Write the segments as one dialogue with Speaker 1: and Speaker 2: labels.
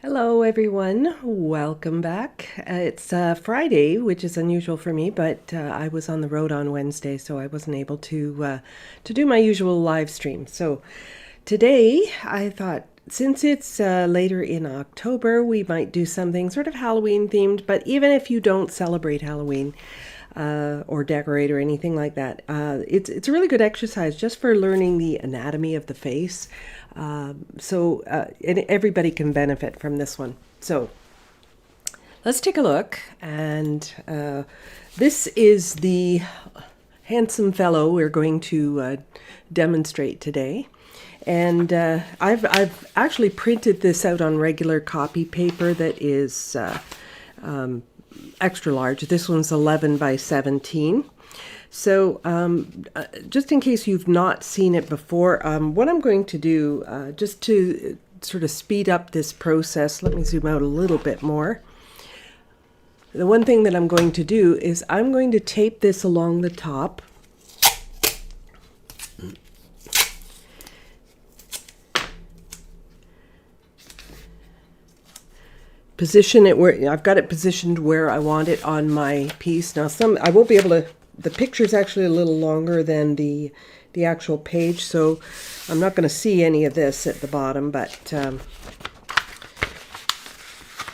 Speaker 1: Hello everyone, welcome back. It's Friday, which is unusual for me, but I was on the road on Wednesday, so I wasn't able to do my usual live stream. So today I thought, since it's later in October, we might do something sort of Halloween themed. But even if you don't celebrate Halloween, or decorate or anything like that. It's a really good exercise just for learning the anatomy of the face. And everybody can benefit from this one. So let's take a look. And this is the handsome fellow we're going to demonstrate today. And I've actually printed this out on regular copy paper that is extra large. This one's 11 by 17. So just in case you've not seen it before, what I'm going to do, just to sort of speed up this process, let me zoom out a little bit more. The one thing that I'm going to do is I'm going to tape this along the top. Position it where I've got it positioned where I want it on my piece. Now I won't be able to, the picture's actually a little longer than the actual page, so I'm not going to see any of this at the bottom, but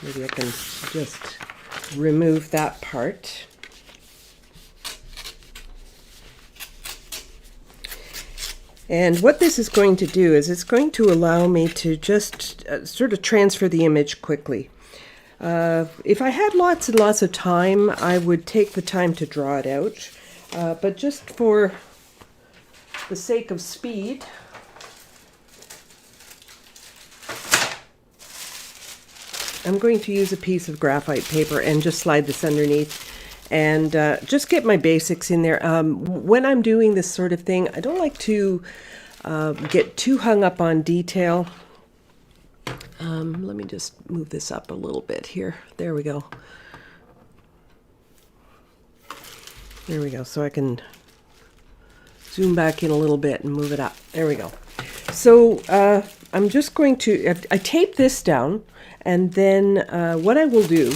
Speaker 1: maybe I can just remove that part. And what this is going to do is it's going to allow me to just sort of transfer the image quickly. If I had lots and lots of time, I would take the time to draw it out. But just for the sake of speed, I'm going to use a piece of graphite paper and just slide this underneath and just get my basics in there. When I'm doing this sort of thing, I don't like to get too hung up on detail. Let me just move this up a little bit here. There we go. There we go. So I can zoom back in a little bit and move it up. There we go. So I'm just going to, I tape this down, and then what I will do,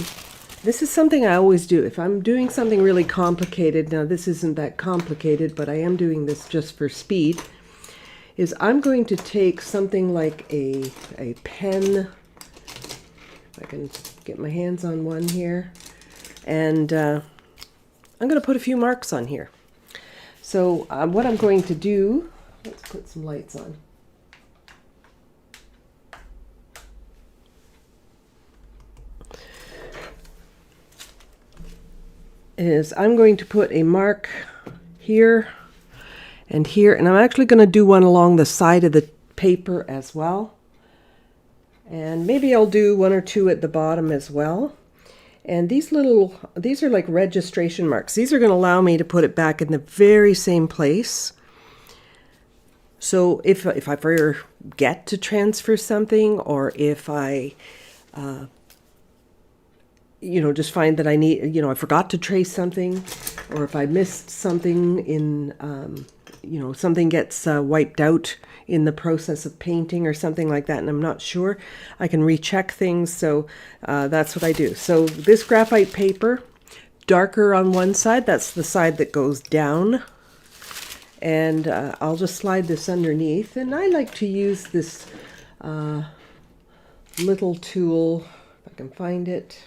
Speaker 1: this is something I always do. If I'm doing something really complicated, now this isn't that complicated, but I am doing this just for speed, is I'm going to take something like a pen, if I can get my hands on one here, and I'm going to put a few marks on here. So what I'm going to do, let's put some lights on. Is I'm going to put a mark here and here, and I'm actually going to do one along the side of the paper as well. And maybe I'll do one or two at the bottom as well. And these are like registration marks. These are going to allow me to put it back in the very same place. So if I forget to transfer something, or if I just find that I need, I forgot to trace something, or if I missed something in, something gets wiped out in the process of painting or something like that, and I'm not sure, I can recheck things. So that's what I do. So this graphite paper, darker on one side, that's the side that goes down. And I'll just slide this underneath. And I like to use this little tool, if I can find it.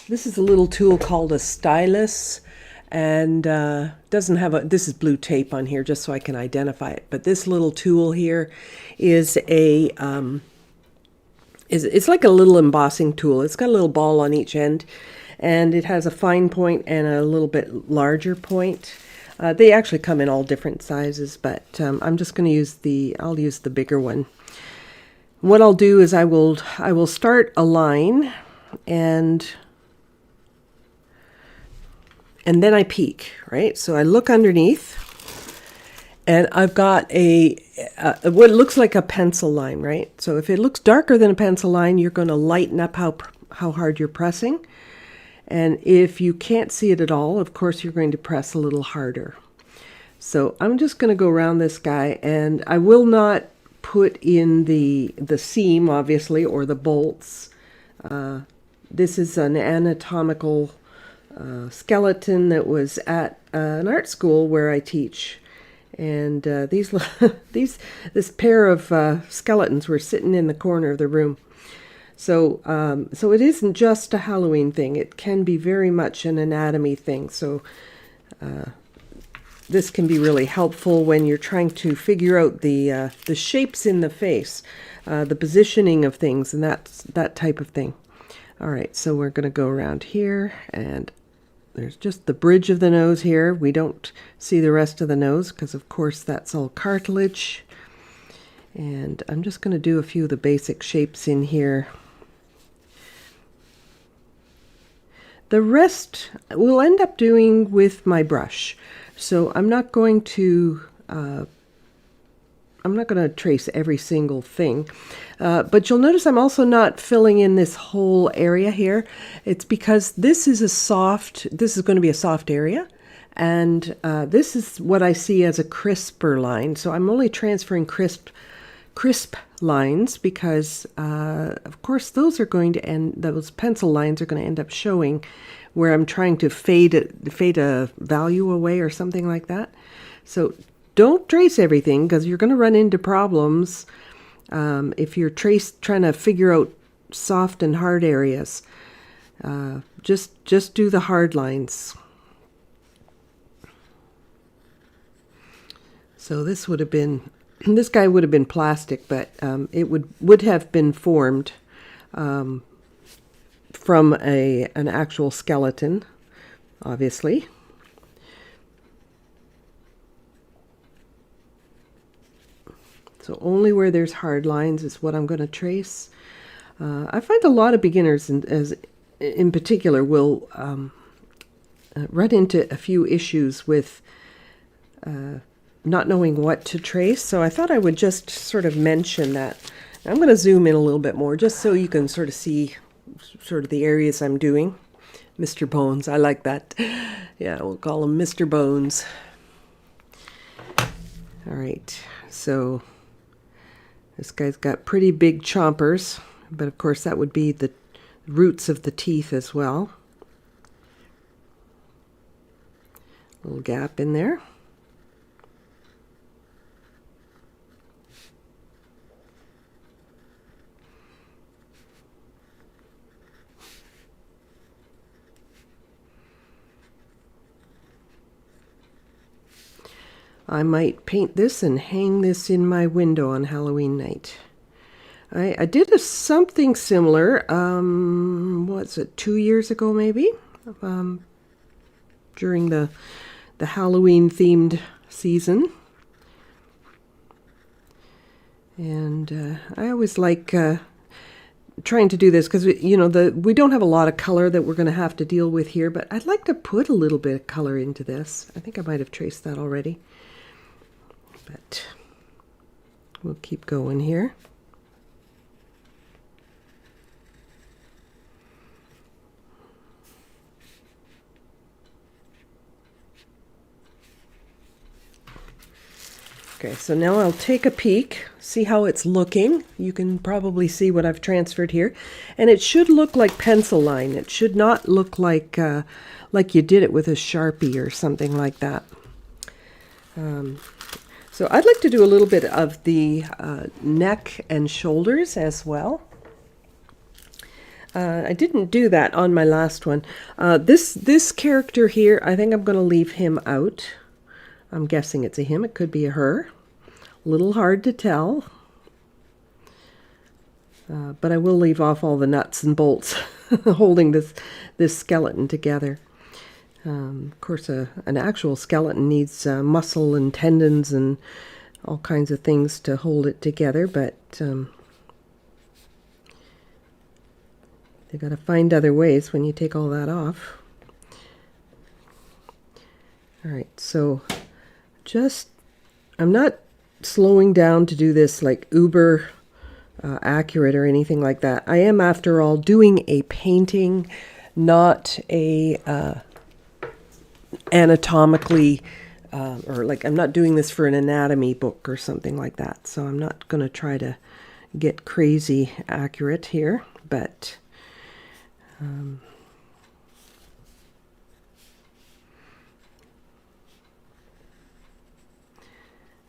Speaker 1: This is a little tool called a stylus, and doesn't have this is blue tape on here just so I can identify it. But this little tool here is it's like a little embossing tool. It's got a little ball on each end, and it has a fine point and a little bit larger point. They actually come in all different sizes, but I'm just going to use I'll use the bigger one. What I'll do is I will start a line, and then I peek, right? So I look underneath, and I've got what looks like a pencil line, right? So if it looks darker than a pencil line, you're going to lighten up how hard you're pressing. And if you can't see it at all, of course, you're going to press a little harder. So I'm just going to go around this guy, and I will not put in the seam, obviously, or the bolts. This is an anatomical skeleton that was at an art school where I teach. And this pair of skeletons were sitting in the corner of the room. So so it isn't just a Halloween thing. It can be very much an anatomy thing. So this can be really helpful when you're trying to figure out the shapes in the face, the positioning of things, and that type of thing. All right, so we're going to go around here, and there's just the bridge of the nose here. We don't see the rest of the nose because, of course, that's all cartilage. And I'm just going to do a few of the basic shapes in here. The rest we'll end up doing with my brush. So I'm not going to trace every single thing. But you'll notice I'm also not filling in this whole area here. It's because this is going to be a soft area. And this is what I see as a crisper line. So I'm only transferring crisp lines because, of course, those pencil lines are going to end up showing where I'm trying to fade a value away or something like that. So don't trace everything because you're going to run into problems if you're trying to figure out soft and hard areas. Just do the hard lines. So this guy would have been plastic, but it would have been formed from an actual skeleton, obviously. So only where there's hard lines is what I'm going to trace. I find a lot of beginners, in particular, will run into a few issues with not knowing what to trace. So I thought I would just sort of mention that. I'm going to zoom in a little bit more just so you can sort of see sort of the areas I'm doing. Mr. Bones, I like that. Yeah, we'll call him Mr. Bones. All right, so this guy's got pretty big chompers, but of course that would be the roots of the teeth as well. Little gap in there. I might paint this and hang this in my window on Halloween night. I did something similar, what's it, 2 years ago maybe? During the Halloween-themed season. And I always like trying to do this because, we don't have a lot of color that we're going to have to deal with here, but I'd like to put a little bit of color into this. I think I might have traced that already. But we'll keep going here. Okay, so now I'll take a peek, see how it's looking. You can probably see what I've transferred here. And it should look like pencil line. It should not look like you did it with a Sharpie or something like that. So I'd like to do a little bit of the neck and shoulders as well. I didn't do that on my last one. This character here, I think I'm going to leave him out. I'm guessing it's a him. It could be a her. A little hard to tell. But I will leave off all the nuts and bolts holding this skeleton together. Of course, an actual skeleton needs muscle and tendons and all kinds of things to hold it together, but they've got to find other ways when you take all that off. All right, so I'm not slowing down to do this like uber accurate or anything like that. I am, after all, doing a painting, not a anatomically or like I'm not doing this for an anatomy book or something like that. So I'm not going to try to get crazy accurate here, but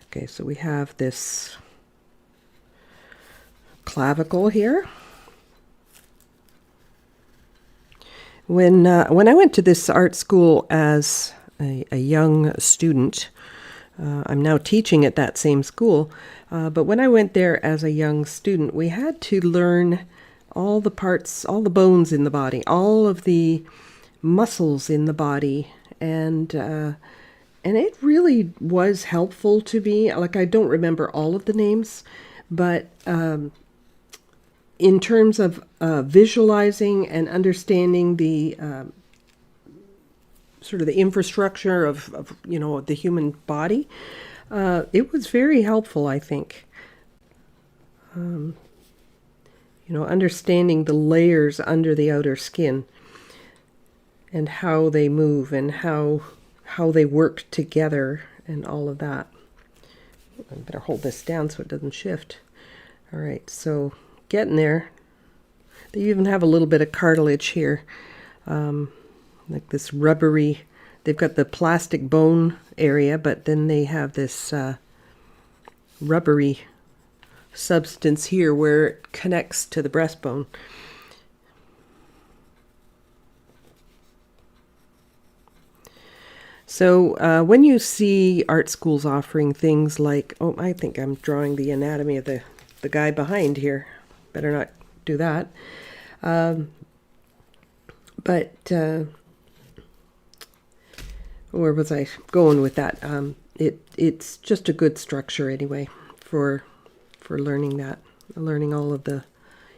Speaker 1: okay, so we have this clavicle here. When I went to this art school as a young student, I'm now teaching at that same school, but when I went there as a young student, we had to learn all the parts, all the bones in the body, all of the muscles in the body, and it really was helpful to me. Like, I don't remember all of the names, but in terms of visualizing and understanding the sort of the infrastructure of the human body, it was very helpful, I think. Understanding the layers under the outer skin and how they move and how they work together and all of that. I better hold this down so it doesn't shift. All right, so getting there. They even have a little bit of cartilage here, like this rubbery. They've got the plastic bone area, but then they have this rubbery substance here where it connects to the breastbone. So when you see art schools offering things like, oh, I think I'm drawing the anatomy of the guy behind here. Better not do that. But where was I going with that? It's just a good structure anyway for learning that, learning all of the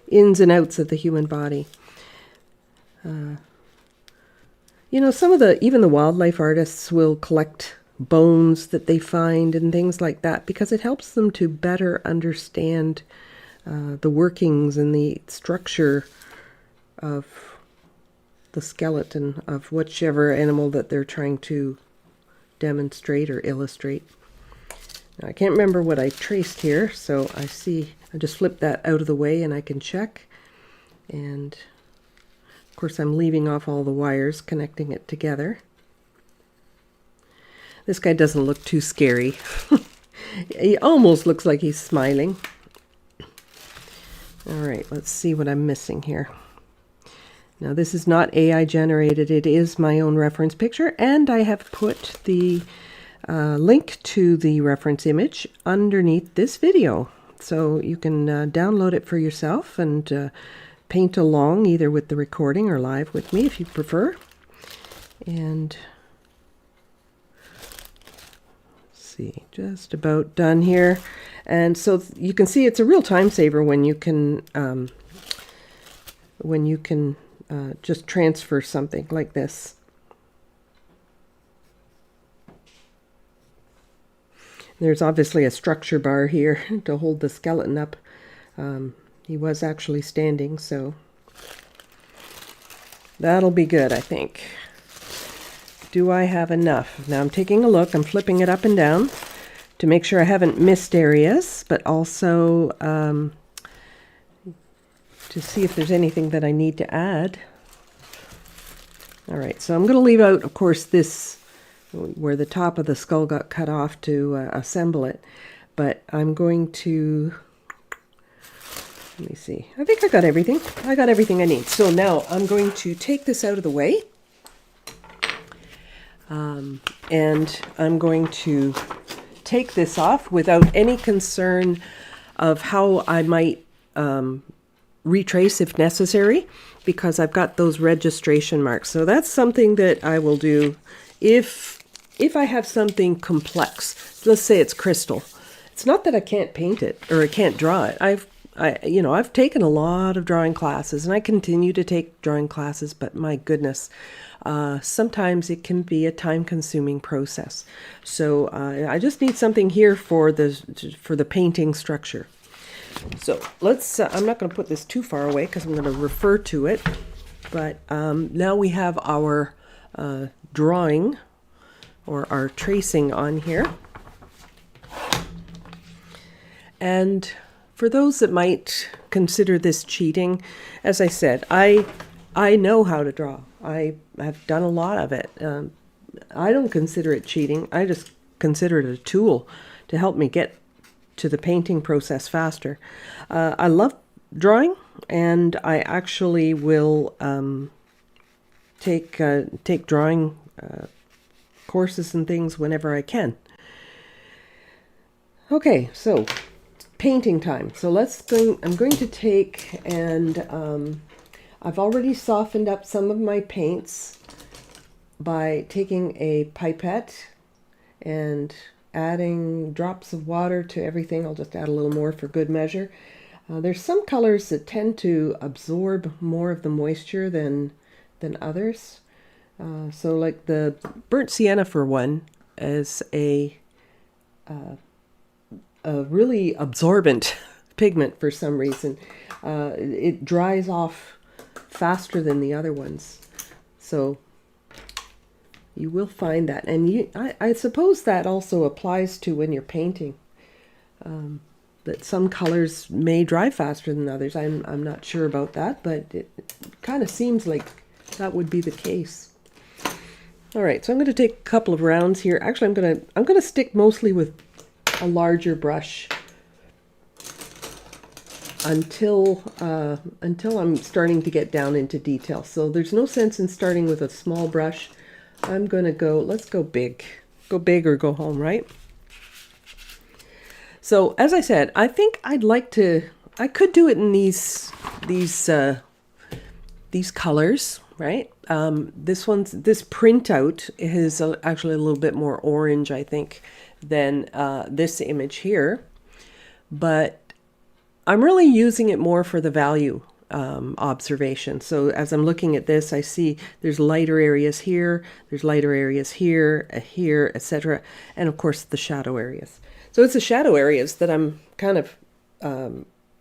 Speaker 1: ins and outs of the human body. Some of even the wildlife artists will collect bones that they find and things like that because it helps them to better understand the workings and the structure of the skeleton of whichever animal that they're trying to demonstrate or illustrate. Now, I can't remember what I traced here, so I just flipped that out of the way and I can check. And of course I'm leaving off all the wires, connecting it together. This guy doesn't look too scary. He almost looks like he's smiling. All right, let's see what I'm missing here. Now, this is not AI generated. It is my own reference picture, and I have put the link to the reference image underneath this video. So you can download it for yourself and paint along either with the recording or live with me if you prefer. And let's see, just about done here. And so you can see it's a real time saver when you can just transfer something like this. There's obviously a structure bar here to hold the skeleton up. He was actually standing, so that'll be good, I think. Do I have enough? Now I'm taking a look. I'm flipping it up and down to make sure I haven't missed areas, but also to see if there's anything that I need to add. All right, so I'm going to leave out, of course, this where the top of the skull got cut off to assemble it, but I'm going to, let me see, I think I got everything. I got everything I need. So now I'm going to take this out of the way, and I'm going to take this off without any concern of how I might retrace if necessary, because I've got those registration marks. So that's something that I will do if I have something complex. Let's say it's crystal. It's not that I can't paint it or I can't draw it. I've taken a lot of drawing classes and I continue to take drawing classes, but my goodness, sometimes it can be a time-consuming process. So I just need something here for the painting structure. So let's, I'm not going to put this too far away because I'm going to refer to it, but now we have our drawing or our tracing on here. And for those that might consider this cheating, as I said, I know how to draw. I have done a lot of it. I don't consider it cheating. I just consider it a tool to help me get to the painting process faster. I love drawing, and I actually will take drawing courses and things whenever I can. Okay, so painting time. So I'm going to take and I've already softened up some of my paints by taking a pipette and adding drops of water to everything. I'll just add a little more for good measure. There's some colors that tend to absorb more of the moisture than others. So like the burnt sienna, for one, is a really absorbent pigment for some reason. It dries off faster than the other ones. So you will find that. And I suppose that also applies to when you're painting. That some colors may dry faster than others. I'm not sure about that, but it kind of seems like that would be the case. All right, so I'm going to take a couple of rounds here. Actually, I'm going to stick mostly with a larger brush until I'm starting to get down into detail. So there's no sense in starting with a small brush. I'm going to let's go big. Go big or go home, right? So as I said, I think I could do it in these colors, right? This printout is actually a little bit more orange, I think, than this image here. But I'm really using it more for the value observation. So as I'm looking at this, I see there's lighter areas here, there's lighter areas here, here, etc. And of course the shadow areas. So it's the shadow areas that I'm kind of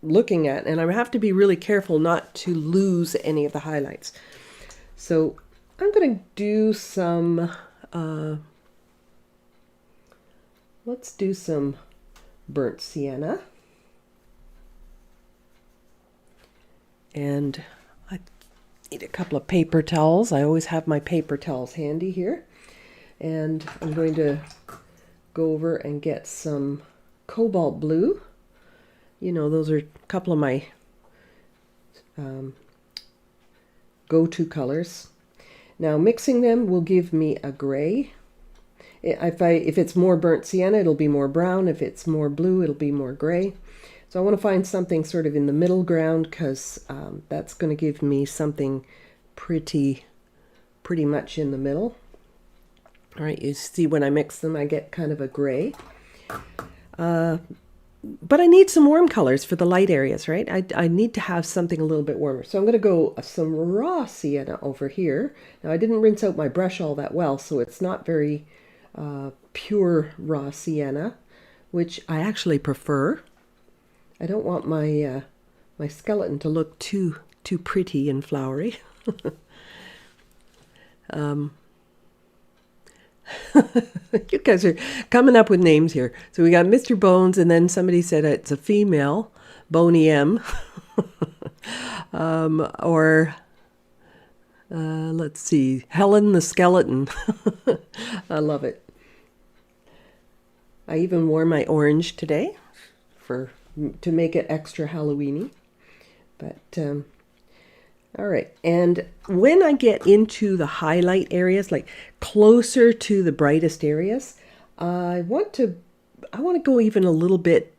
Speaker 1: looking at, and I have to be really careful not to lose any of the highlights. So I'm going to do some, let's do some burnt sienna. And I need a couple of paper towels. I always have my paper towels handy here. And I'm going to go over and get some cobalt blue. You know, those are a couple of my go-to colors. Now mixing them will give me a gray. If it's more burnt sienna, it'll be more brown. If it's more blue, it'll be more gray. So I want to find something sort of in the middle ground, because that's going to give me something pretty much in the middle. All right, you see when I mix them, I get kind of a gray. But I need some warm colors for the light areas, right? I need to have something a little bit warmer. So I'm going to go some raw sienna over here. Now I didn't rinse out my brush all that well, so it's not very pure raw sienna, which I actually prefer. I don't want my my skeleton to look too pretty and flowery. You guys are coming up with names here. So we got Mr. Bones, and then somebody said it's a female, Boney M. Or let's see, Helen the Skeleton. I love it. I even wore my orange today to make it extra Halloweeny. But all right, and when I get into the highlight areas, like closer to the brightest areas, I want to go even a little bit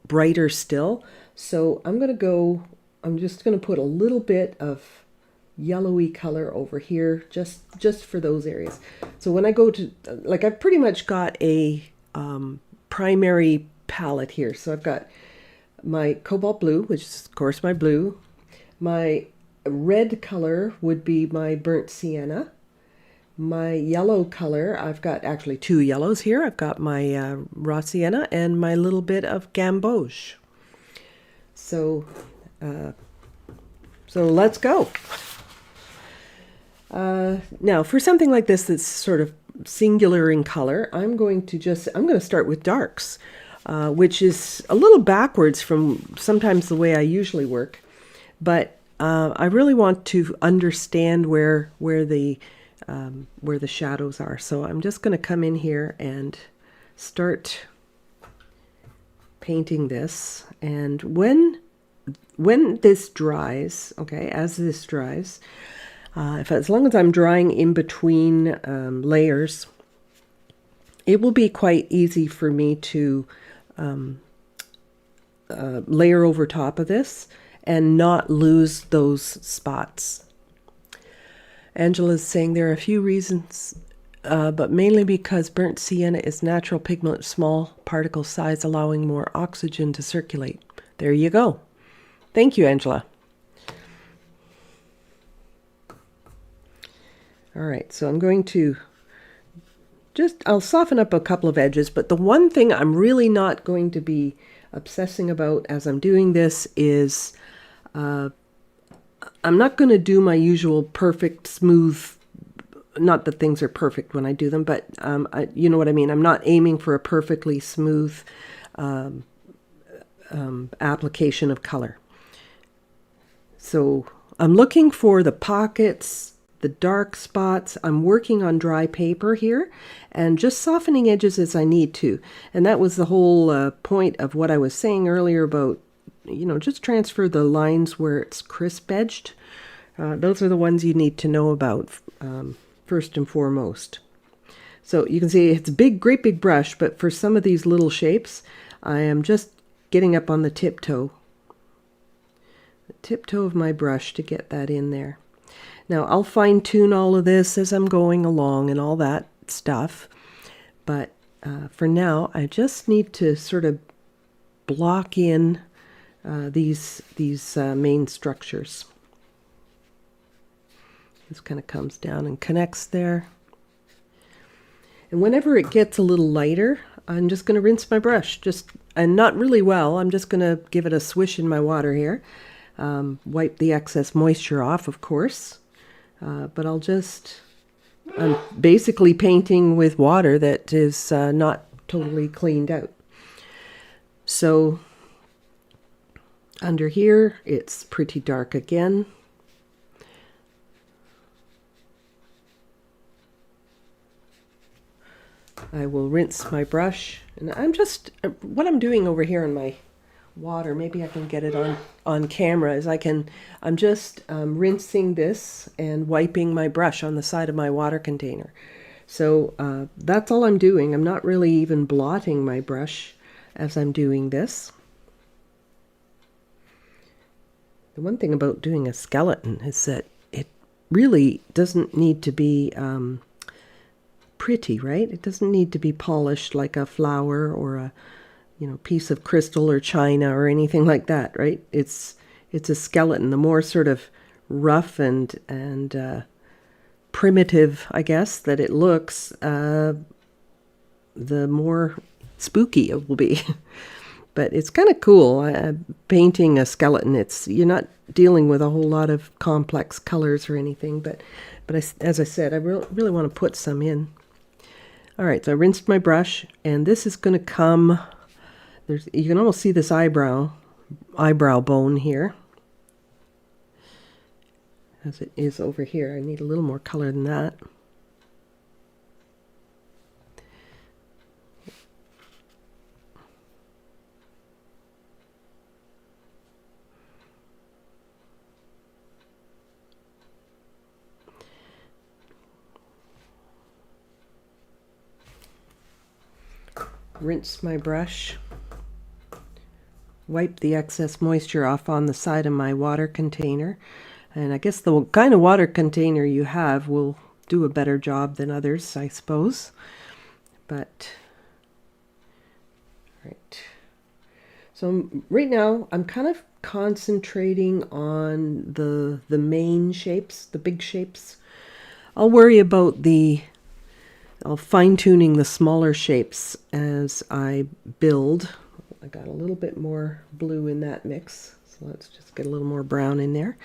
Speaker 1: brighter still. So I'm just going to put a little bit of yellowy color over here, just for those areas. So when I go to, like, I've pretty much got a primary palette here. So I've got my cobalt blue, which is of course my blue. My red color would be my burnt sienna. My yellow color, I've got actually two yellows here. I've got my raw sienna and my little bit of gamboge. So let's go. Now for something like this that's sort of singular in color, I'm going to start with darks, which is a little backwards from sometimes the way I usually work, but I really want to understand where the shadows are. So I'm just going to come in here and start painting this. And when this dries, okay, as this dries, as long as I'm drying in between layers, it will be quite easy for me to layer over top of this and not lose those spots. Angela's saying there are a few reasons, but mainly because burnt sienna is natural pigment, small particle size, allowing more oxygen to circulate. There you go. Thank you, Angela. All right, so I'm going to I'll soften up a couple of edges, but the one thing I'm really not going to be obsessing about as I'm doing this is I'm not going to do my usual perfect, smooth, not that things are perfect when I do them, but you know what I mean. I'm not aiming for a perfectly smooth application of color. So I'm looking for the pockets, the dark spots. I'm working on dry paper here and just softening edges as I need to. And that was the whole point of what I was saying earlier about, just transfer the lines where it's crisp edged. Those are the ones you need to know about first and foremost. So you can see it's a great big brush, but for some of these little shapes, I am just getting up on the tiptoe of my brush to get that in there. Now, I'll fine tune all of this as I'm going along and all that stuff, but for now, I just need to sort of block in these main structures. This kind of comes down and connects there. And whenever it gets a little lighter, I'm just going to rinse my brush, and not really well. I'm just going to give it a swish in my water here. Wipe the excess moisture off, of course. But I'm basically painting with water that is not totally cleaned out. So under here, it's pretty dark again. I will rinse my brush, and what I'm doing over here in my water, maybe I can get it on camera, is I'm just rinsing this and wiping my brush on the side of my water container. So that's all I'm doing. I'm not really even blotting my brush as I'm doing this. The one thing about doing a skeleton is that it really doesn't need to be pretty, right? It doesn't need to be polished like a flower or a piece of crystal or china or anything like that, right? It's a skeleton. The more sort of rough and primitive, I guess, that it looks, the more spooky it will be. But it's kind of cool. Painting a skeleton, you're not dealing with a whole lot of complex colors or anything, but as I said, I really want to put some in. All right, so I rinsed my brush, and this is going to come. You can almost see this eyebrow bone here, as it is over here. I need a little more color than that. Rinse my brush, wipe the excess moisture off on the side of my water container, and I guess the kind of water container you have will do a better job than others, I suppose. But right, so right now I'm kind of concentrating on the main shapes, the big shapes. I'll worry about I'll fine-tuning the smaller shapes as I build. I got a little bit more blue in that mix, so let's just get a little more brown in there.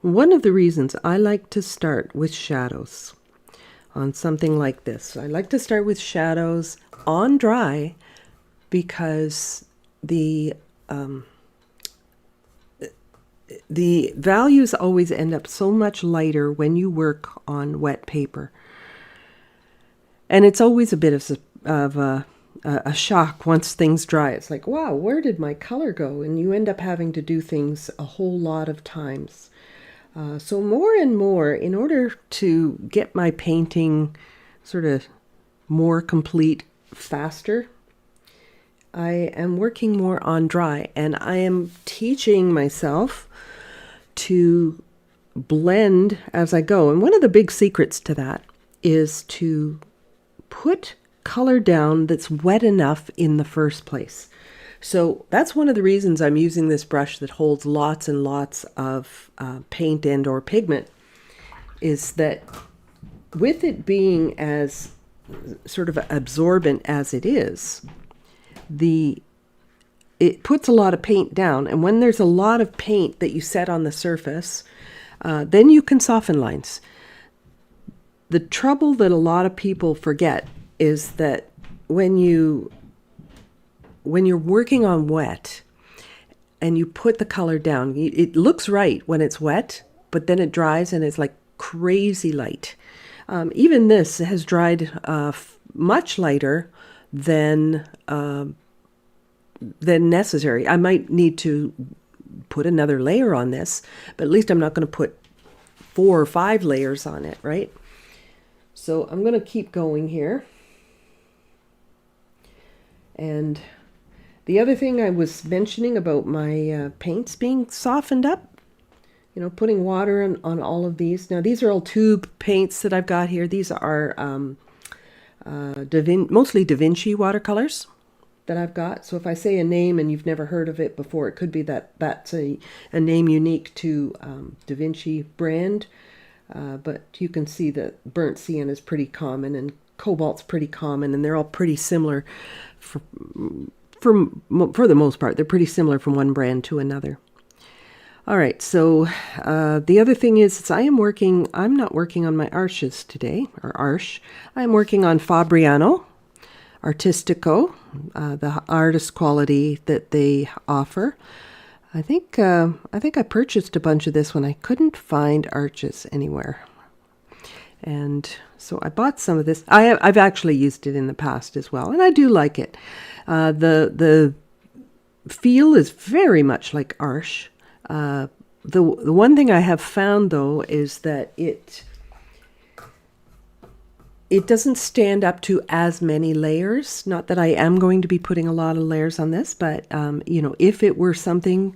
Speaker 1: One of the reasons I like to start with shadows on something like this, I like to start with shadows on dry because the values always end up so much lighter when you work on wet paper. And it's always a bit of a shock once things dry. It's like, wow, where did my color go? And you end up having to do things a whole lot of times. So more and more, in order to get my painting sort of more complete faster, I am working more on dry, and I am teaching myself to blend as I go. And one of the big secrets to that is to put color down that's wet enough in the first place. So that's one of the reasons I'm using this brush that holds lots and lots of paint and or pigment, is that with it being as sort of absorbent as it is, it puts a lot of paint down. And when there's a lot of paint that you set on the surface, then you can soften lines. The trouble that a lot of people forget is that when you're working on wet and you put the color down, it looks right when it's wet, but then it dries and it's like crazy light. Even this has dried much lighter than necessary. I might need to put another layer on this, but at least I'm not going to put 4 or 5 layers on it, right? So I'm going to keep going here. And the other thing I was mentioning about my paints being softened up, putting water on all of these. Now, these are all tube paints that I've got here. These are mostly Da Vinci watercolors that I've got. So if I say a name and you've never heard of it before, it could be that's a name unique to Da Vinci brand. But you can see that burnt sienna is pretty common and cobalt's pretty common, and they're all pretty similar for the most part. They're pretty similar from one brand to another. All right, so the other thing is I'm not working on my arches today, or arche. I'm working on Fabriano Artistico, the artist quality that they offer. I think I purchased a bunch of this when I couldn't find arches anywhere. And so I bought some of this. I've actually used it in the past as well, and I do like it. The feel is very much like arche. The one thing I have found, though, is that it doesn't stand up to as many layers. Not that I am going to be putting a lot of layers on this, but if it were something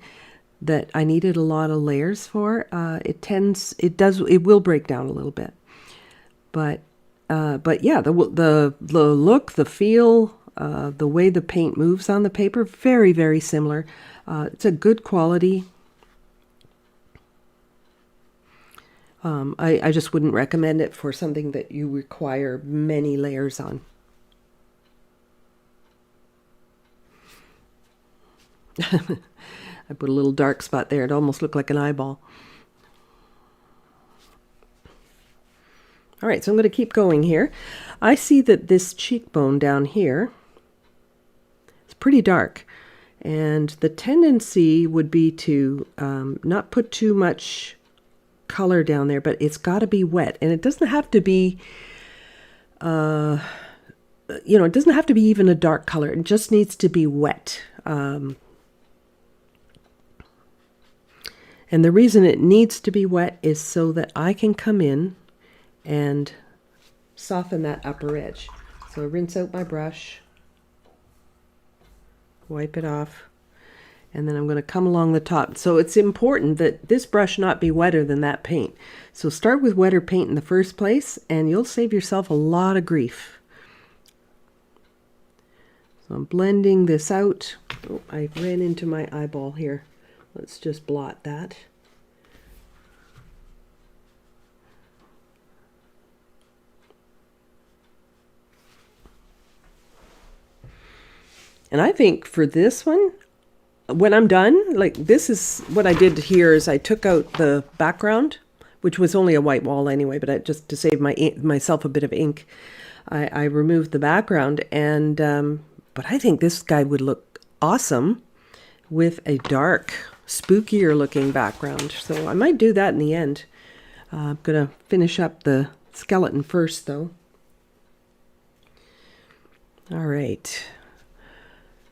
Speaker 1: that I needed a lot of layers for, it will break down a little bit. But yeah, the look, the feel, the way the paint moves on the paper, very, very similar. It's a good quality. I just wouldn't recommend it for something that you require many layers on. I put a little dark spot there. It almost looked like an eyeball. All right, so I'm going to keep going here. I see that this cheekbone down here is pretty dark. And the tendency would be to not put too much color down there, but it's got to be wet. And it doesn't have to be, it doesn't have to be even a dark color. It just needs to be wet. And the reason it needs to be wet is so that I can come in and soften that upper edge. So I rinse out my brush, wipe it off, and then I'm going to come along the top. So it's important that this brush not be wetter than that paint. So start with wetter paint in the first place, and you'll save yourself a lot of grief. So I'm blending this out. Oh, I ran into my eyeball here. Let's just blot that. And I think for this one, when I'm done, like this is what I did here is I took out the background, which was only a white wall anyway, but just to save myself a bit of ink, I removed the background, and but I think this guy would look awesome with a dark, spookier looking background. So I might do that in the end. I'm gonna finish up the skeleton first though. All right.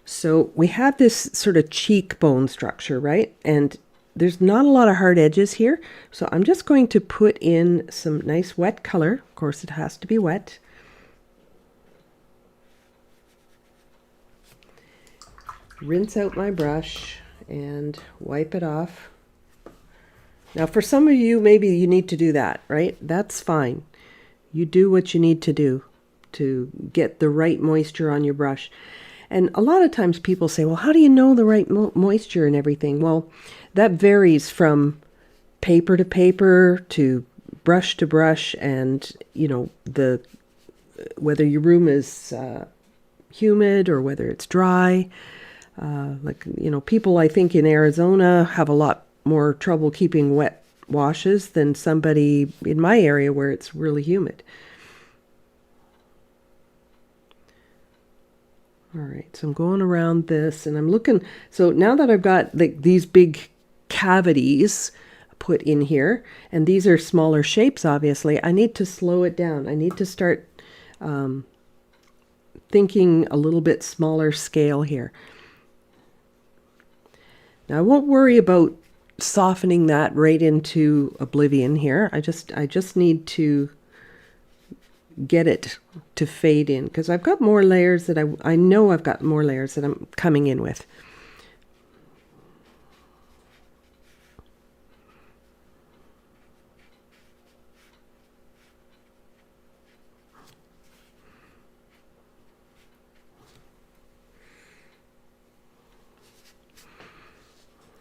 Speaker 1: So we have this sort of cheekbone structure, right? And there's not a lot of hard edges here. So I'm just going to put in some nice wet color. Of course, it has to be wet. Rinse out my brush and wipe it off. Now, for some of you, maybe you need to do that, right? That's fine. You do what you need to do to get the right moisture on your brush. And a lot of times people say, well, how do you know the right moisture and everything? Well, that varies from paper to paper to brush, and, you know, whether your room is humid or whether it's dry. Like, you know, people I think in Arizona have a lot more trouble keeping wet washes than somebody in my area where it's really humid. All right, so I'm going around this and I'm looking. So now that I've got like these big cavities put in here, and these are smaller shapes, obviously, I need to slow it down. I need to start thinking a little bit smaller scale here. Now I won't worry about softening that right into oblivion here. I just need to get it to fade in, because I've got more layers that I know I've got more layers that I'm coming in with.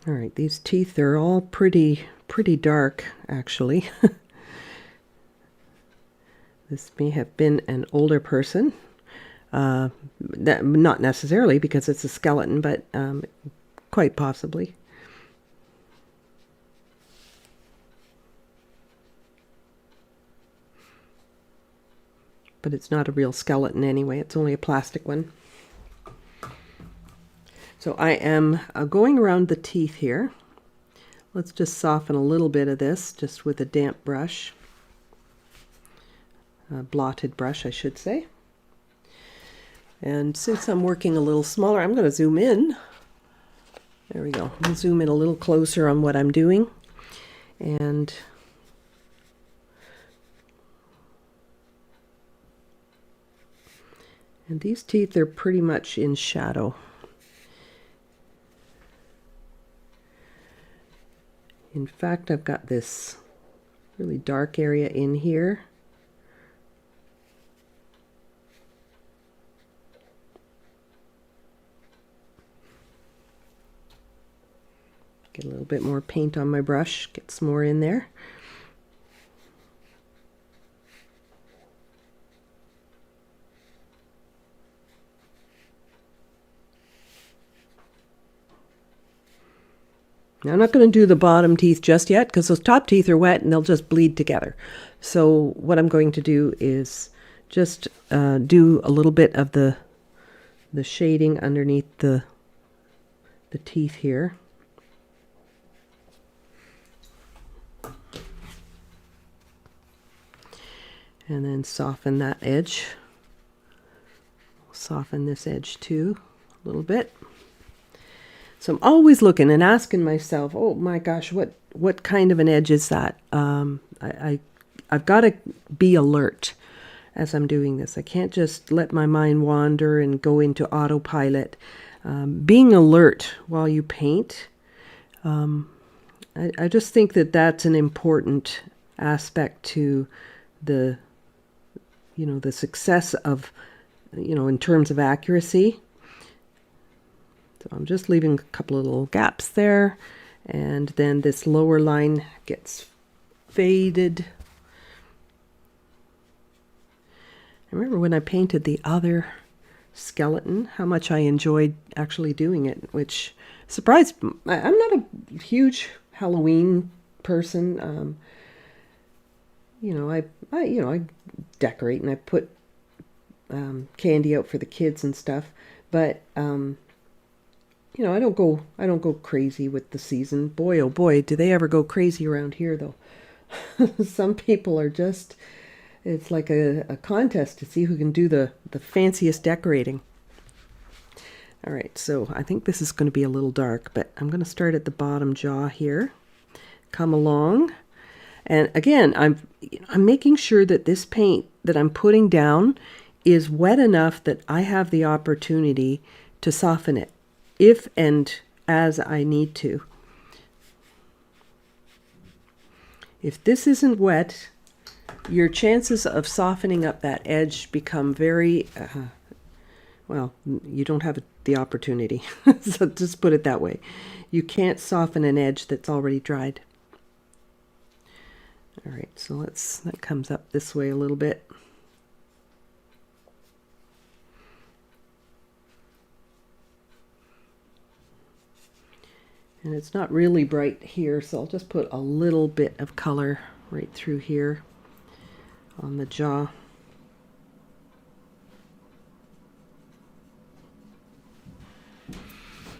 Speaker 1: All right, these teeth are all pretty dark, actually. This may have been an older person. Not necessarily because it's a skeleton, but quite possibly. But it's not a real skeleton anyway. It's only a plastic one. So I am going around the teeth here. Let's just soften a little bit of this just with a damp brush. A blotted brush, I should say. And since I'm working a little smaller, I'm going to zoom in. There we go. I'll zoom in a little closer on what I'm doing. And these teeth are pretty much in shadow. In fact, I've got this really dark area in here. Get a little bit more paint on my brush, get some more in there. Now, I'm not going to do the bottom teeth just yet because those top teeth are wet and they'll just bleed together. So what I'm going to do is just do a little bit of the shading underneath the teeth here. And then soften that edge. Soften this edge too a little bit. So I'm always looking and asking myself, oh my gosh, what kind of an edge is that? I've got to be alert as I'm doing this. I can't just let my mind wander and go into autopilot. Being alert while you paint, I just think that that's an important aspect to the success of, in terms of accuracy. So I'm just leaving a couple of little gaps there, and then this lower line gets faded. I remember when I painted the other skeleton, how much I enjoyed actually doing it, which surprised me. I'm not a huge Halloween person. I decorate and I put candy out for the kids and stuff, but I don't go crazy with the season. Boy, oh boy, do they ever go crazy around here though. Some people are just, it's like a contest to see who can do the fanciest decorating. All right, so I think this is going to be a little dark, but I'm going to start at the bottom jaw here, come along, and again, I'm making sure that this paint that I'm putting down is wet enough that I have the opportunity to soften it if and as I need to. If this isn't wet, your chances of softening up that edge become very, you don't have the opportunity. So just put it that way. You can't soften an edge that's already dried. All right, so that comes up this way a little bit. And it's not really bright here, so I'll just put a little bit of color right through here on the jaw.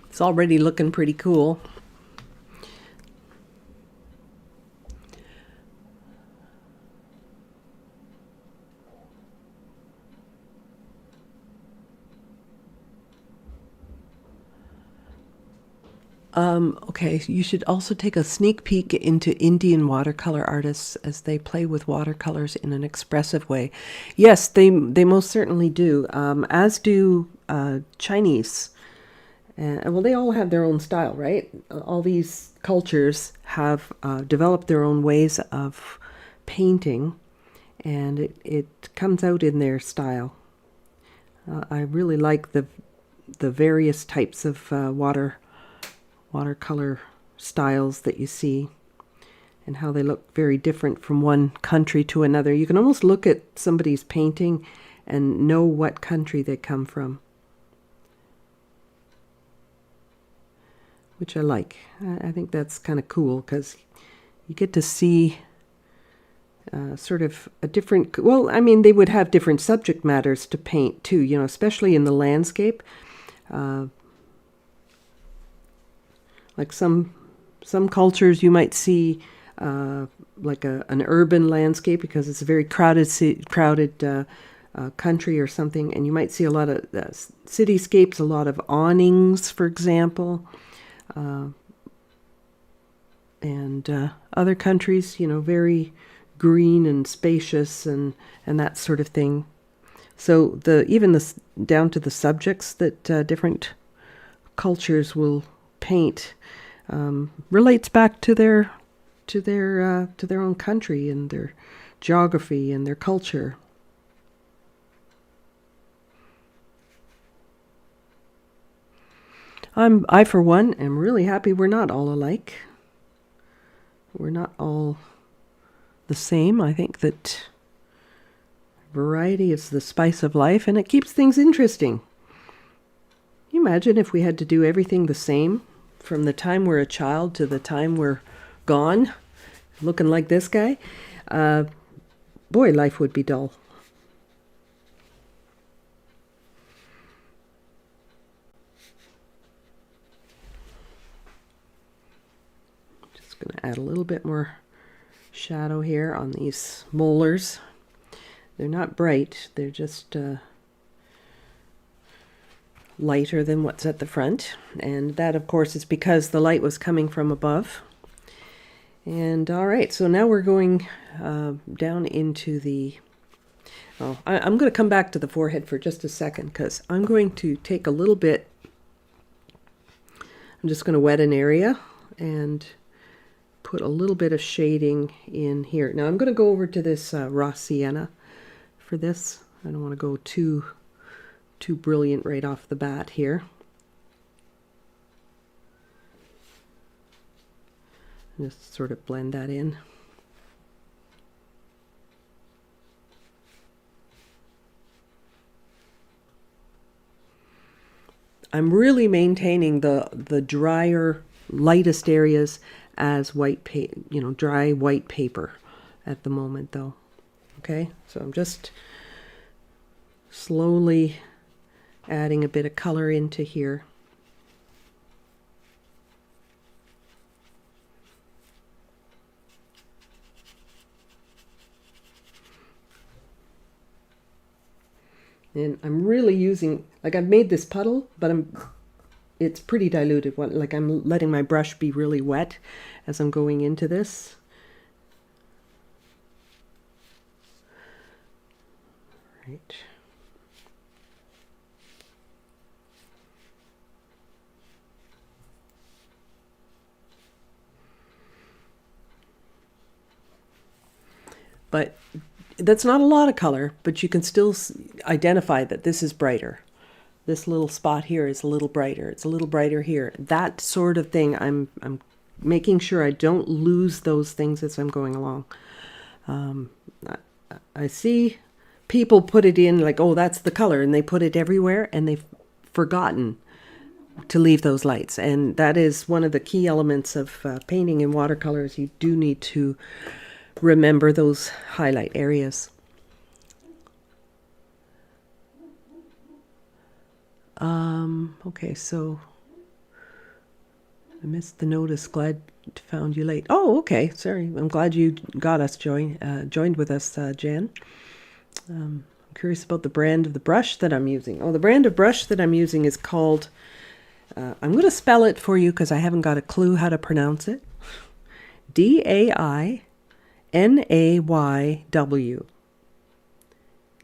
Speaker 1: It's already looking pretty cool. Okay, you should also take a sneak peek into Indian watercolor artists as they play with watercolors in an expressive way. Yes, they most certainly do, as do Chinese. Well, they all have their own style, right? All these cultures have developed their own ways of painting, and it comes out in their style. I really like the various types of watercolor styles that you see and how they look very different from one country to another. You can almost look at somebody's painting and know what country they come from, which I like. I think that's kind of cool because you get to see sort of a different, well, I mean, they would have different subject matters to paint too, especially in the landscape. Like some cultures you might see like an urban landscape because it's a very crowded country or something, and you might see a lot of cityscapes, a lot of awnings, for example, and other countries, very green and spacious and that sort of thing. So even down to the subjects that different cultures will paint relates back to their own country and their geography and their culture. I for one am really happy we're not all alike. We're not all the same. I think that variety is the spice of life, and it keeps things interesting. Can you imagine if we had to do everything the same from the time we're a child to the time we're gone, looking like this guy? Boy, life would be dull. Just going to add a little bit more shadow here on these molars. They're not bright, they're just lighter than what's at the front, and that of course is because the light was coming from above. And all right, so now we're going down into the I'm going to come back to the forehead for just a second because I'm going to take a little bit, I'm just going to wet an area and put a little bit of shading in here. Now I'm going to go over to this raw sienna for this. I don't want to go too brilliant right off the bat here. Just sort of blend that in. I'm really maintaining the drier, lightest areas as dry white paper at the moment though. Okay, so I'm just slowly adding a bit of color into here. And I'm really using, like I've made this puddle, but it's pretty diluted. Like I'm letting my brush be really wet as I'm going into this. Right. But that's not a lot of color, but you can still identify that this is brighter. This little spot here is a little brighter. It's a little brighter here. That sort of thing, I'm making sure I don't lose those things as I'm going along. I see people put it in like, oh, that's the color, and they put it everywhere, and they've forgotten to leave those lights. And that is one of the key elements of painting in watercolors. You do need to remember those highlight areas. Okay, so I missed the notice. Glad found you late. Oh, okay. Sorry. I'm glad you got us joined with us, Jan. I'm curious about the brand of the brush that I'm using. Oh, the brand of brush that I'm using is called, I'm going to spell it for you because I haven't got a clue how to pronounce it. Dainayw.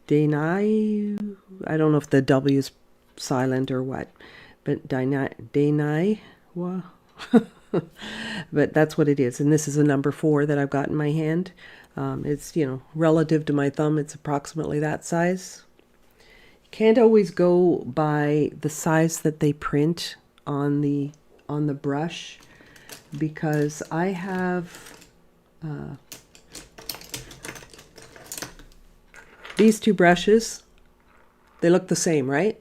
Speaker 1: Dainayw. I don't know if the W is silent or what, but Dainayw. But that's what it is. And this is a number 4 that I've got in my hand. It's, relative to my thumb, it's approximately that size. Can't always go by the size that they print on the brush, because I have these two brushes. They look the same, right?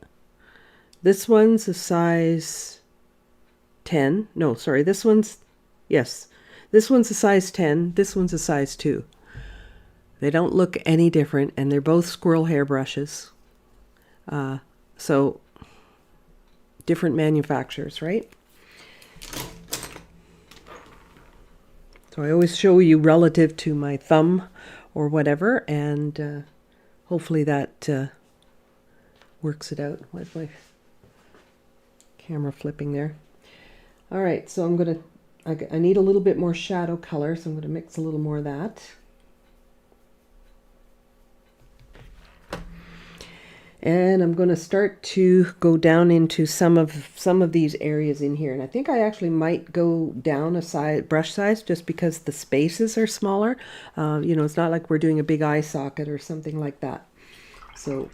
Speaker 1: This one's a size 10. No, sorry, this one's a size 10. This one's a size 2. They don't look any different, and they're both squirrel hair brushes. So different manufacturers, right? So I always show you relative to my thumb or whatever, and hopefully that works it out. What's my camera flipping there? All right, so I need a little bit more shadow color, so I'm going to mix a little more of that. And I'm going to start to go down into some of these areas in here. And I think I actually might go down a brush size just because the spaces are smaller. It's not like we're doing a big eye socket or something like that. So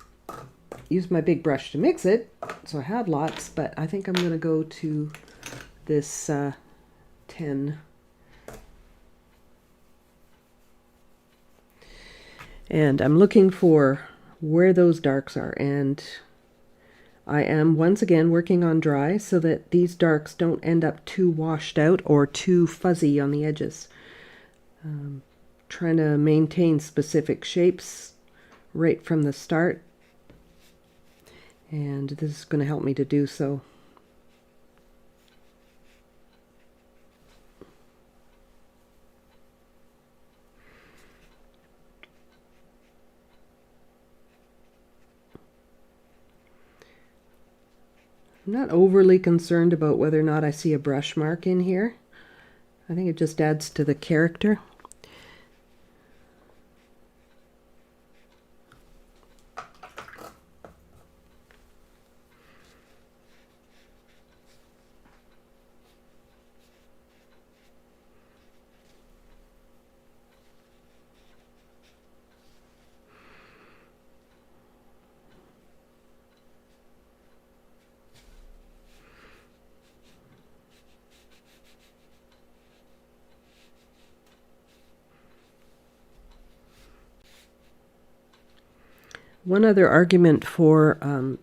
Speaker 1: use my big brush to mix it. So I have lots, but I think I'm going to go to this 10. And I'm looking for where those darks are, and I am once again working on dry so that these darks don't end up too washed out or too fuzzy on the edges. Trying to maintain specific shapes right from the start, and this is going to help me to do so. I'm not overly concerned about whether or not I see a brush mark in here. I think it just adds to the character. One other argument for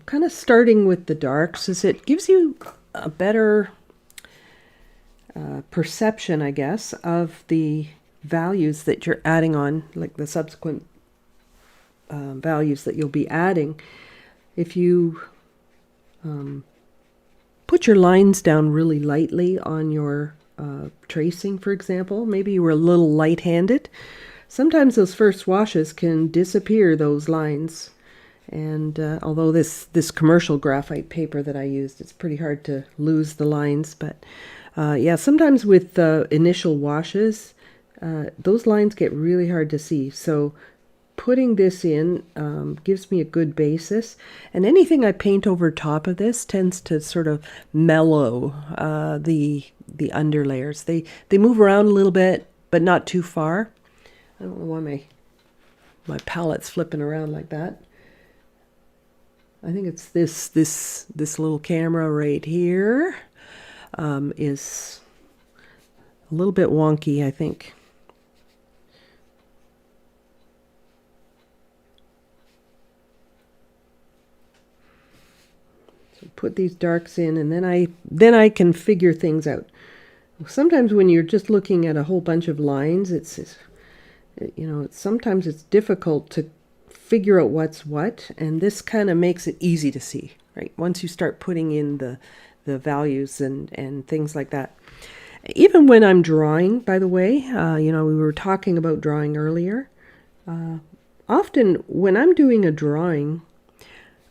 Speaker 1: kind of starting with the darks is it gives you a better perception, I guess, of the values that you're adding on, like the subsequent values that you'll be adding. If you put your lines down really lightly on your tracing, for example, maybe you were a little light-handed, sometimes those first washes can disappear those lines. And although this commercial graphite paper that I used, it's pretty hard to lose the lines. But yeah, sometimes with initial washes, those lines get really hard to see. So putting this in gives me a good basis. And anything I paint over top of this tends to sort of mellow the underlayers. They move around a little bit, but not too far. I don't know why my palette's flipping around like that. I think it's this little camera right here is a little bit wonky, I think. So put these darks in, and then I can figure things out. Sometimes when you're just looking at a whole bunch of lines, sometimes it's difficult to figure out what's what, and this kind of makes it easy to see, right? Once you start putting in the values and things like that. Even when I'm drawing, by the way, we were talking about drawing earlier. Often when I'm doing a drawing,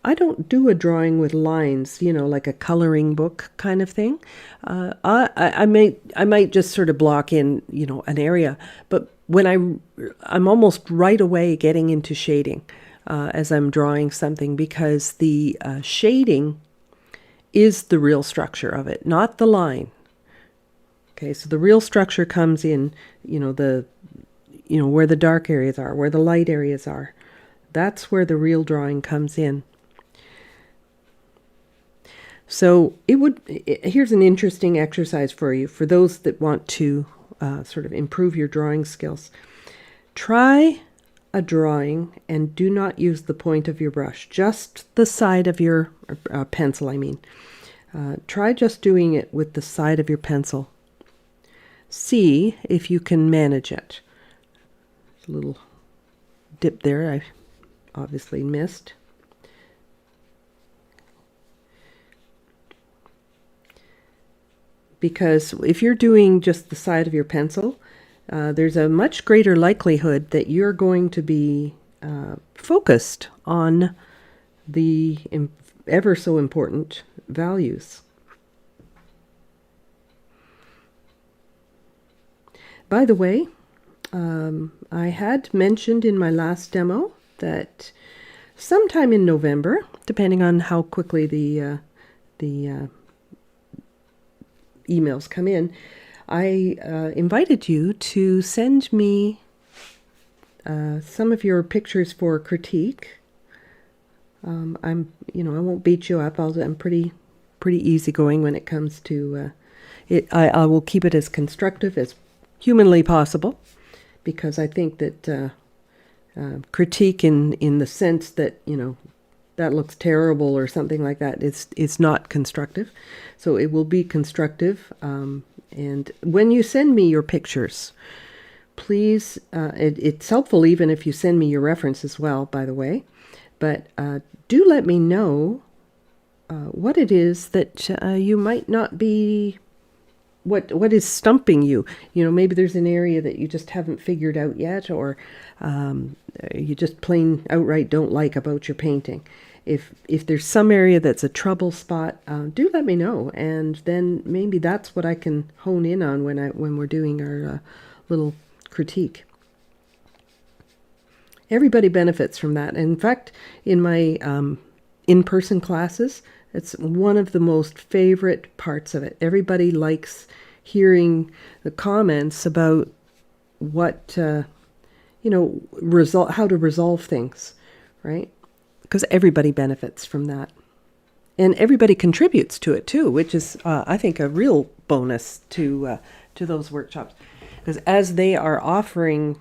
Speaker 1: I don't do a drawing with lines, like a coloring book kind of thing. I might just sort of block in, an area, but when I'm almost right away getting into shading as I'm drawing something, because the shading is the real structure of it, not the line. Okay, so the real structure comes in, where the dark areas are, where the light areas are. That's where the real drawing comes in. So here's an interesting exercise for you, for those that want to sort of improve your drawing skills. Try a drawing and do not use the point of your brush, just the side of your pencil, I mean. Try just doing it with the side of your pencil. See if you can manage it. There's a little dip there I obviously missed. Because if you're doing just the side of your pencil, there's a much greater likelihood that you're going to be focused on the ever so important values. By the way, I had mentioned in my last demo that sometime in November, depending on how quickly the emails come in, I invited you to send me some of your pictures for critique. I won't beat you up. I'm pretty easygoing when it comes to it. I will keep it as constructive as humanly possible, because I think that critique in the sense that that looks terrible or something like that, it's not constructive. So it will be constructive. And when you send me your pictures, please, it's helpful even if you send me your reference as well, by the way. But do let me know what it is that you might not be, what is stumping you. Maybe there's an area that you just haven't figured out yet, or you just plain outright don't like about your painting. If there's some area that's a trouble spot, do let me know, and then maybe that's what I can hone in on when we're doing our little critique. Everybody benefits from that. In fact, in my in-person classes, it's one of the most favorite parts of it. Everybody likes hearing the comments about what how to resolve things, right? Because everybody benefits from that. And everybody contributes to it too, which is, I think, a real bonus to those workshops. Because as they are offering,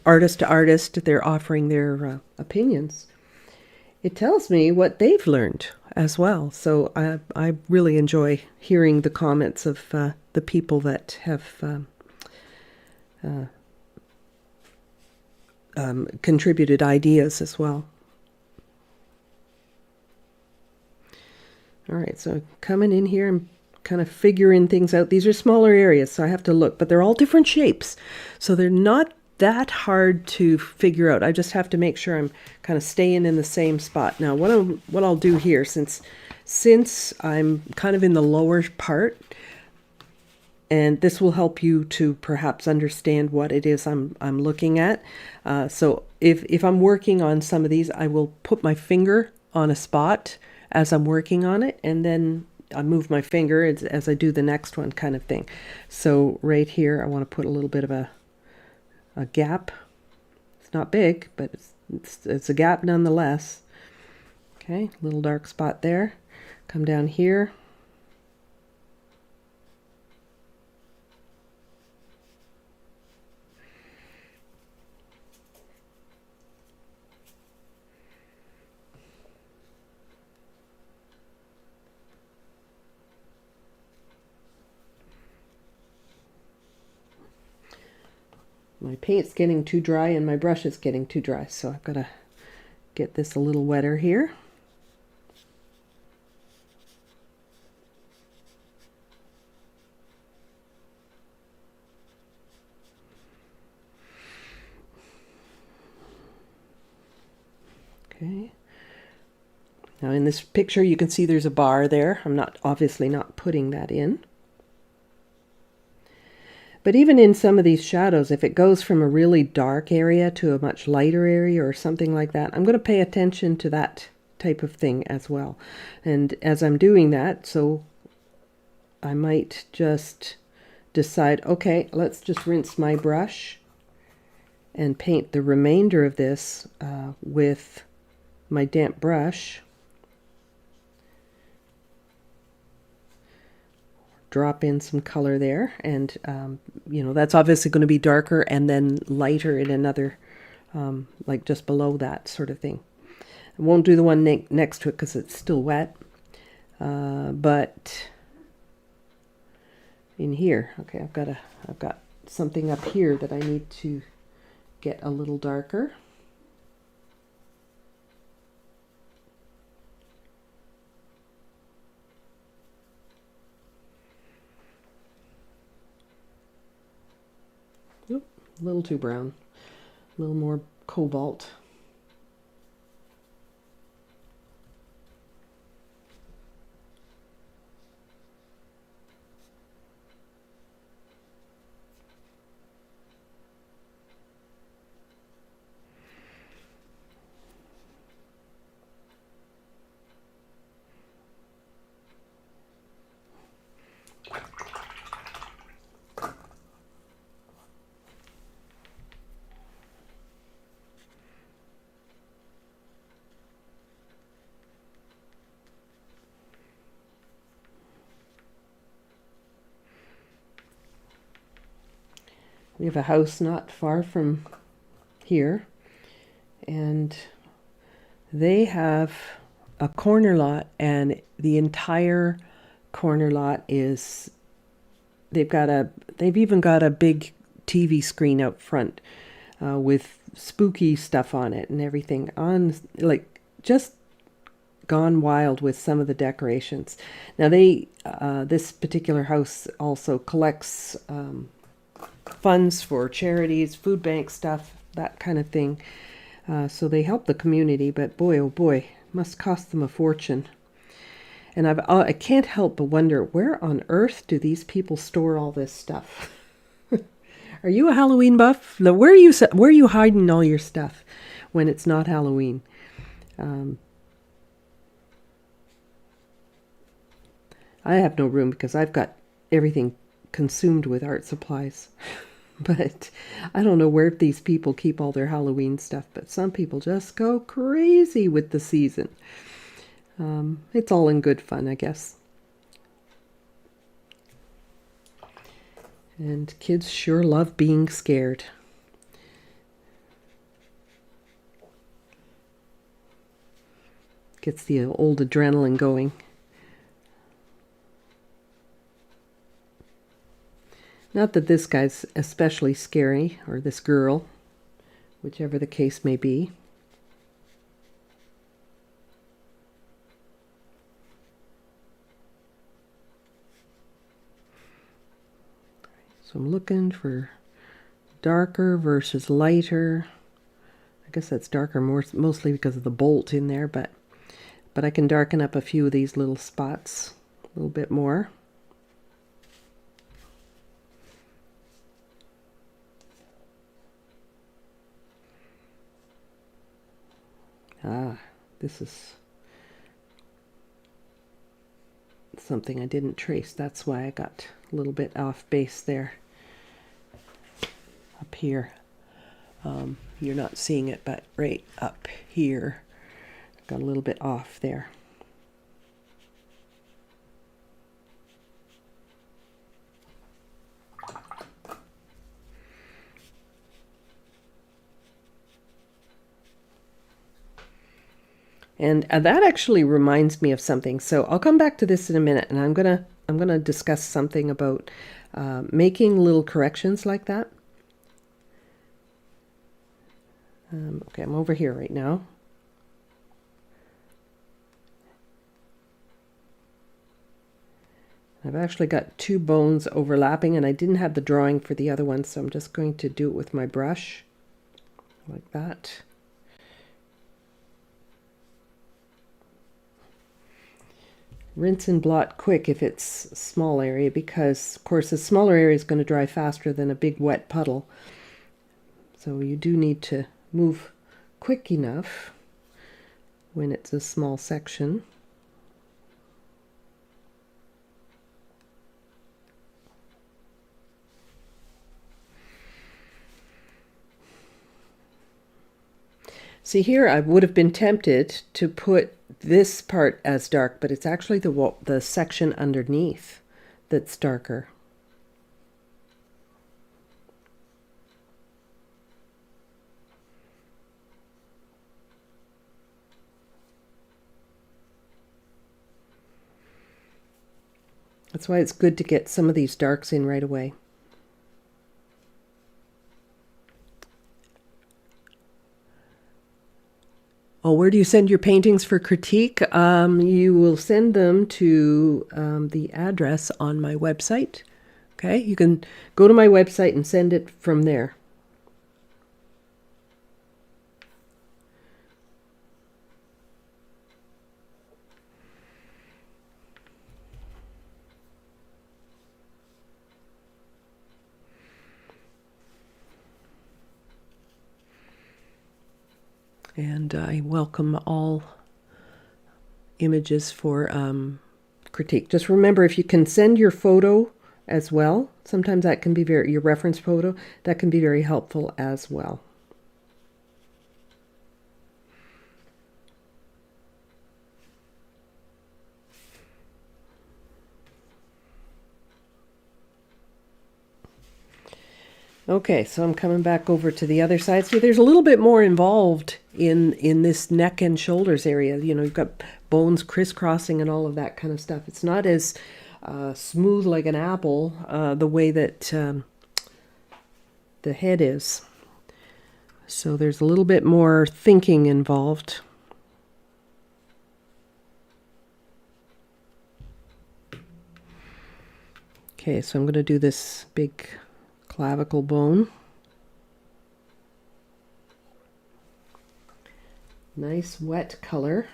Speaker 1: artist to artist, they're offering their opinions. it tells me what they've learned as well. So I really enjoy hearing the comments of the people that have contributed ideas as well. All right, so coming in here and kind of figuring things out. These are smaller areas, so I have to look, but they're all different shapes. So they're not that hard to figure out. I just have to make sure I'm kind of staying in the same spot. Now, what I'll do here, since I'm kind of in the lower part, and this will help you to perhaps understand what it is I'm looking at. So if I'm working on some of these, I will put my finger on a spot as I'm working on it, and then I move my finger as I do the next one, kind of thing. So right here, I want to put a little bit of a gap. It's not big, but it's a gap nonetheless. Okay, little dark spot there. Come down here. My paint's getting too dry and my brush is getting too dry, so I've got to get this a little wetter here. Okay. Now in this picture you can see there's a bar there. I'm obviously not putting that in. But even in some of these shadows, if it goes from a really dark area to a much lighter area or something like that, I'm going to pay attention to that type of thing as well. And as I'm doing that, so I might just decide, okay, let's just rinse my brush and paint the remainder of this with my damp brush. Drop in some color there, and that's obviously going to be darker and then lighter in another, like just below that sort of thing. I won't do the one next to it because it's still wet, but in here, okay, I've got something up here that I need to get a little darker. A little too brown, a little more cobalt. We have a house not far from here, and they have a corner lot, and the entire corner lot is, they've even got a big TV screen out front with spooky stuff on it and everything on, like, just gone wild with some of the decorations. Now this particular house also collects funds for charities, food bank stuff, that kind of thing. So they help the community, but boy, oh boy, must cost them a fortune. And I can't help but wonder, where on earth do these people store all this stuff? Are you a Halloween buff? Where are you hiding all your stuff when it's not Halloween? I have no room because I've got everything consumed with art supplies. But I don't know where these people keep all their Halloween stuff, but some people just go crazy with the season. It's all in good fun, I guess. And kids sure love being scared. Gets the old adrenaline going. Not that this guy's especially scary, or this girl, whichever the case may be. So I'm looking for darker versus lighter. I guess that's darker mostly because of the bolt in there, but I can darken up a few of these little spots a little bit more. This is something I didn't trace. That's why I got a little bit off base there. Up here. You're not seeing it, but right up here. Got a little bit off there. And that actually reminds me of something. So I'll come back to this in a minute, and I'm gonna discuss something about making little corrections like that. Okay, I'm over here right now. I've actually got two bones overlapping, and I didn't have the drawing for the other one, so I'm just going to do it with my brush like that. Rinse and blot quick if it's a small area, because of course a smaller area is going to dry faster than a big wet puddle. So you do need to move quick enough when it's a small section. See here, I would have been tempted to put this part as dark, but it's actually the section underneath that's darker. That's why it's good to get some of these darks in right away. Oh, where do you send your paintings for critique? You will send them to the address on my website. Okay, you can go to my website and send it from there. And I welcome all images for critique. Just remember, if you can send your photo as well, sometimes that can be your reference photo, that can be very helpful as well. Okay, so I'm coming back over to the other side. See, there's a little bit more involved in this neck and shoulders area. You know, you've got bones crisscrossing and all of that kind of stuff. It's not as smooth like an apple the way that the head is. So there's a little bit more thinking involved. Okay, so I'm going to do this big clavicle bone. Nice wet color.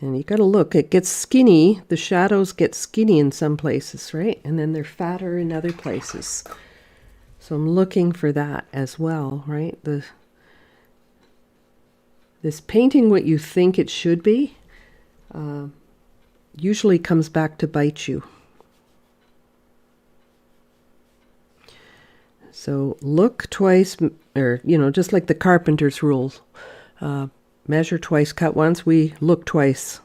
Speaker 1: And you got to look, it gets skinny, the shadows get skinny in some places, right? And then they're fatter in other places. So I'm looking for that as well, right? This painting what you think it should be usually comes back to bite you. So look twice, or, you know, just like the carpenter's rules. Measure twice, cut once. We look twice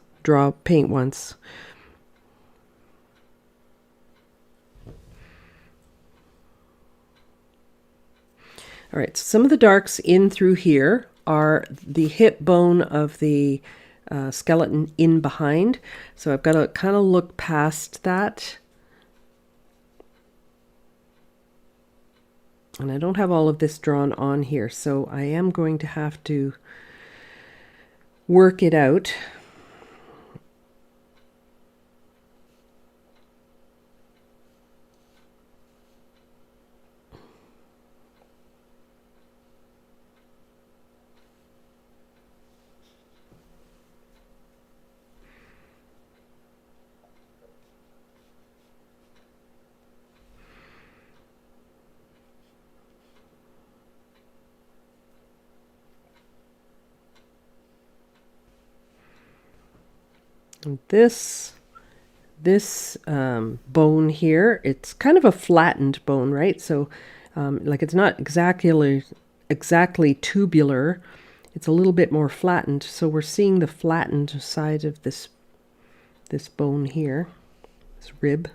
Speaker 1: paint once. All right, so some of the darks in through here are the hip bone of the skeleton in behind. So I've got to kind of look past that. And I don't have all of this drawn on here, so I am going to have to work it out. And this bone here, it's kind of a flattened bone, right? So like it's not exactly tubular. It's a little bit more flattened. So we're seeing the flattened side of this bone here, this rib.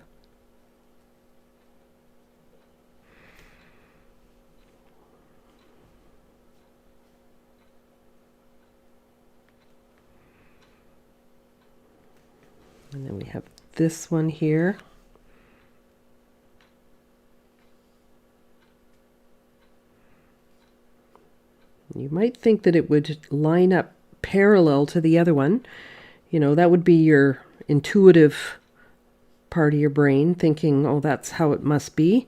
Speaker 1: And then we have this one here. You might think that it would line up parallel to the other one. You know, that would be your intuitive part of your brain thinking, oh, that's how it must be.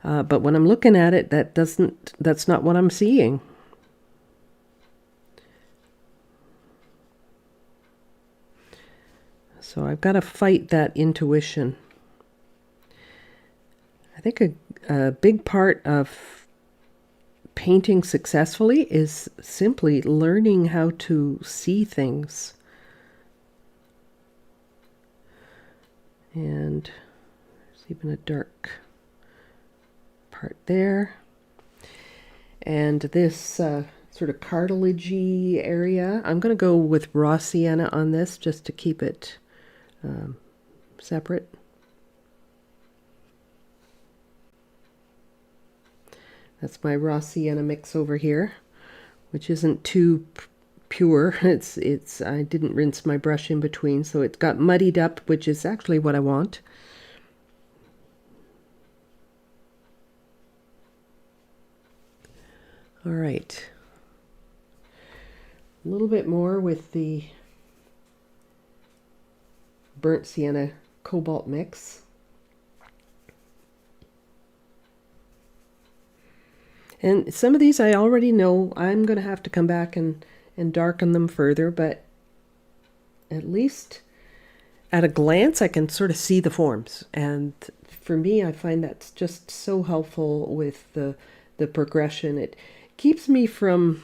Speaker 1: But when I'm looking at it, that's not what I'm seeing. So I've got to fight that intuition. I think a big part of painting successfully is simply learning how to see things. And there's even a dark part there. And this sort of cartilagey area, I'm going to go with raw sienna on this just to keep it separate. That's my raw sienna mix over here, which isn't too pure. It's I didn't rinse my brush in between, so it got muddied up, which is actually what I want. All right. A little bit more with the burnt sienna cobalt mix. And some of these I already know I'm going to have to come back and darken them further, but at least at a glance I can sort of see the forms. And for me, I find that's just so helpful with the progression. It keeps me from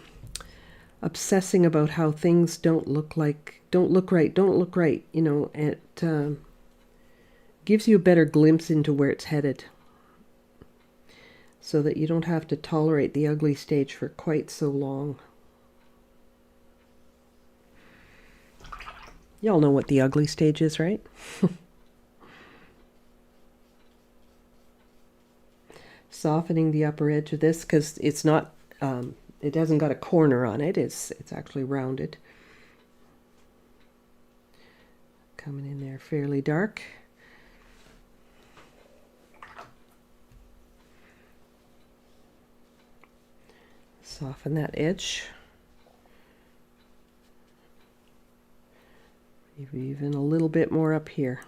Speaker 1: obsessing about how things don't look right, you know. It gives you a better glimpse into where it's headed, so that you don't have to tolerate the ugly stage for quite so long. Y'all know what the ugly stage is, right? Softening the upper edge of this because it's not, it hasn't got a corner on it. It's actually rounded. Coming in there fairly dark. Soften that edge. Maybe even a little bit more up here.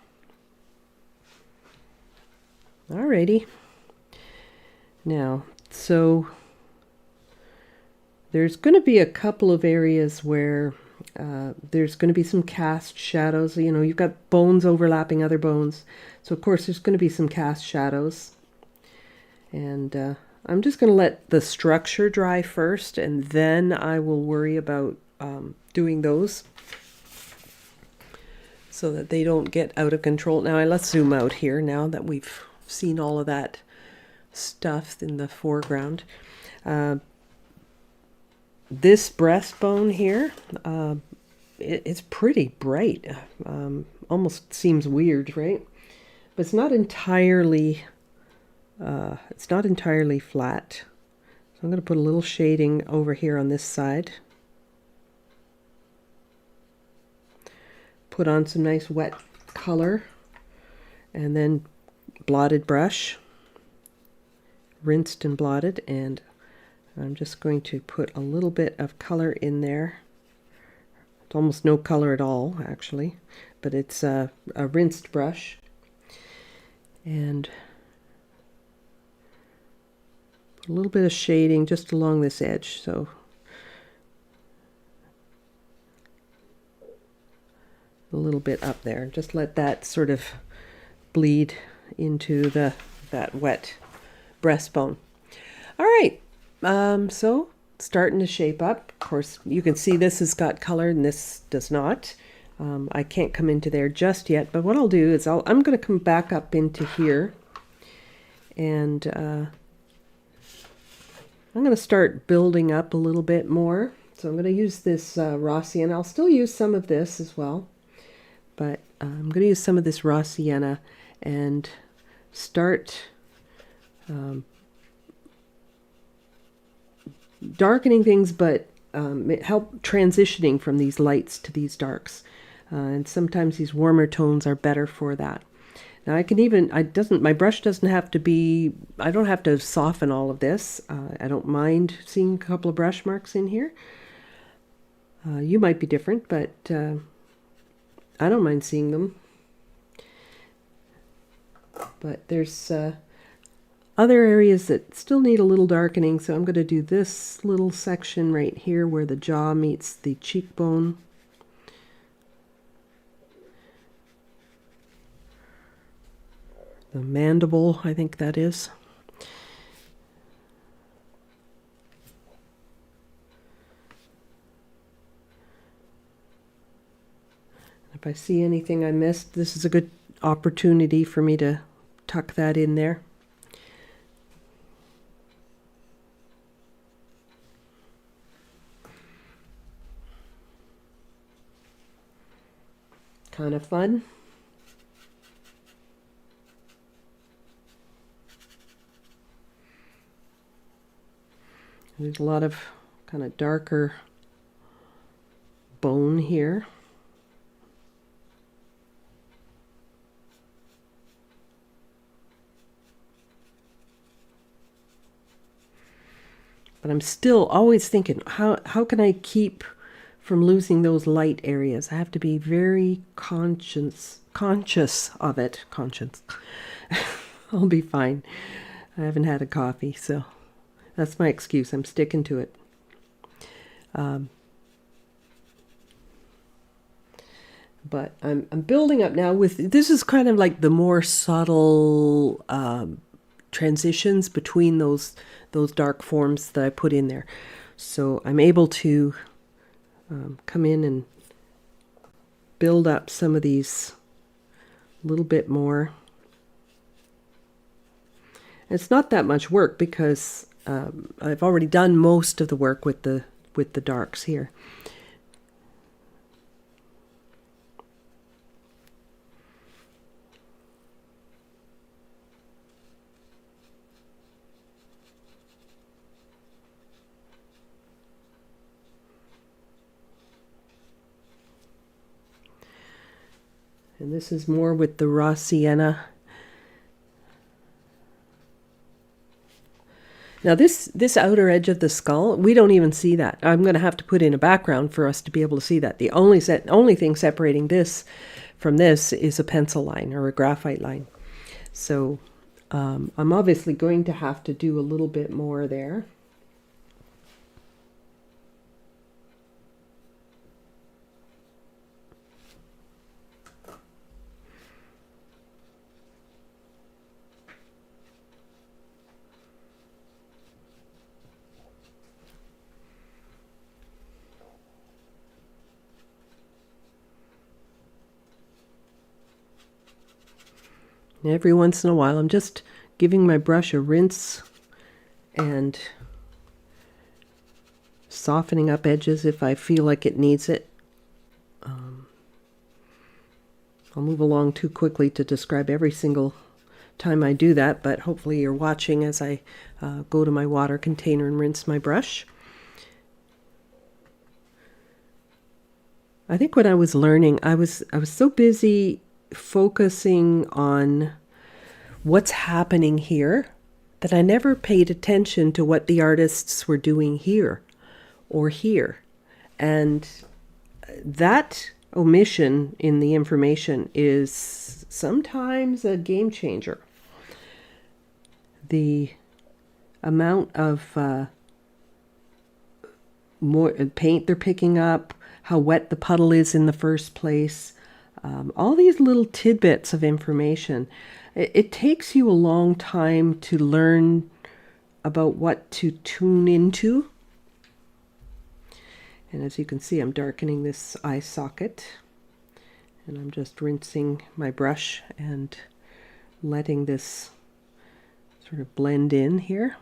Speaker 1: Alrighty. Now, so there's going to be a couple of areas where there's going to be some cast shadows. You know, you've got bones overlapping other bones. So, of course, there's going to be some cast shadows. And I'm just going to let the structure dry first, and then I will worry about doing those so that they don't get out of control. Now, let's zoom out here now that we've seen all of that stuff in the foreground. This breastbone here, it's pretty bright. Almost seems weird, right? But it's not entirely flat. So I'm going to put a little shading over here on this side. Put on some nice wet color, and then blotted brush, rinsed and blotted, and I'm just going to put a little bit of color in there. It's almost no color at all, actually, but it's a rinsed brush. And put a little bit of shading just along this edge, so a little bit up there. Just let that sort of bleed into that wet breastbone. All right, so starting to shape up. Of course, you can see this has got color and this does not. I can't come into there just yet, but what I'll do is I'm going to come back up into here, and I'm going to start building up a little bit more. So I'm going to use this raw sienna. I'll still use some of this as well, but I'm going to use some of this raw sienna and start darkening things, but help transitioning from these lights to these darks. And sometimes these warmer tones are better for that. Now I can even, my brush doesn't have to be, I don't have to soften all of this. I don't mind seeing a couple of brush marks in here. You might be different, but I don't mind seeing them. But there's other areas that still need a little darkening, so I'm going to do this little section right here where the jaw meets the cheekbone. The mandible, I think that is. If I see anything I missed, this is a good opportunity for me to tuck that in there. Kind of fun. There's a lot of kind of darker bone here. But I'm still always thinking, how can I keep from losing those light areas? I have to be very conscious of it. Conscience. I'll be fine. I haven't had a coffee, so that's my excuse. I'm sticking to it. But I'm building up now with, this is kind of like the more subtle transitions between those dark forms that I put in there. So I'm able to come in and build up some of these a little bit more. It's not that much work because I've already done most of the work with the darks here. And this is more with the raw sienna. Now this outer edge of the skull, we don't even see that. I'm going to have to put in a background for us to be able to see that. The only thing separating this from this is a pencil line or a graphite line. So I'm obviously going to have to do a little bit more there. Every once in a while, I'm just giving my brush a rinse and softening up edges if I feel like it needs it. I'll move along too quickly to describe every single time I do that, but hopefully you're watching as I go to my water container and rinse my brush. I think when I was learning, I was so busy focusing on what's happening here that I never paid attention to what the artists were doing here or here. And that omission in the information is sometimes a game changer. The amount of more paint they're picking up, how wet the puddle is in the first place, all these little tidbits of information. It takes you a long time to learn about what to tune into. And as you can see, I'm darkening this eye socket, and I'm just rinsing my brush and letting this sort of blend in here.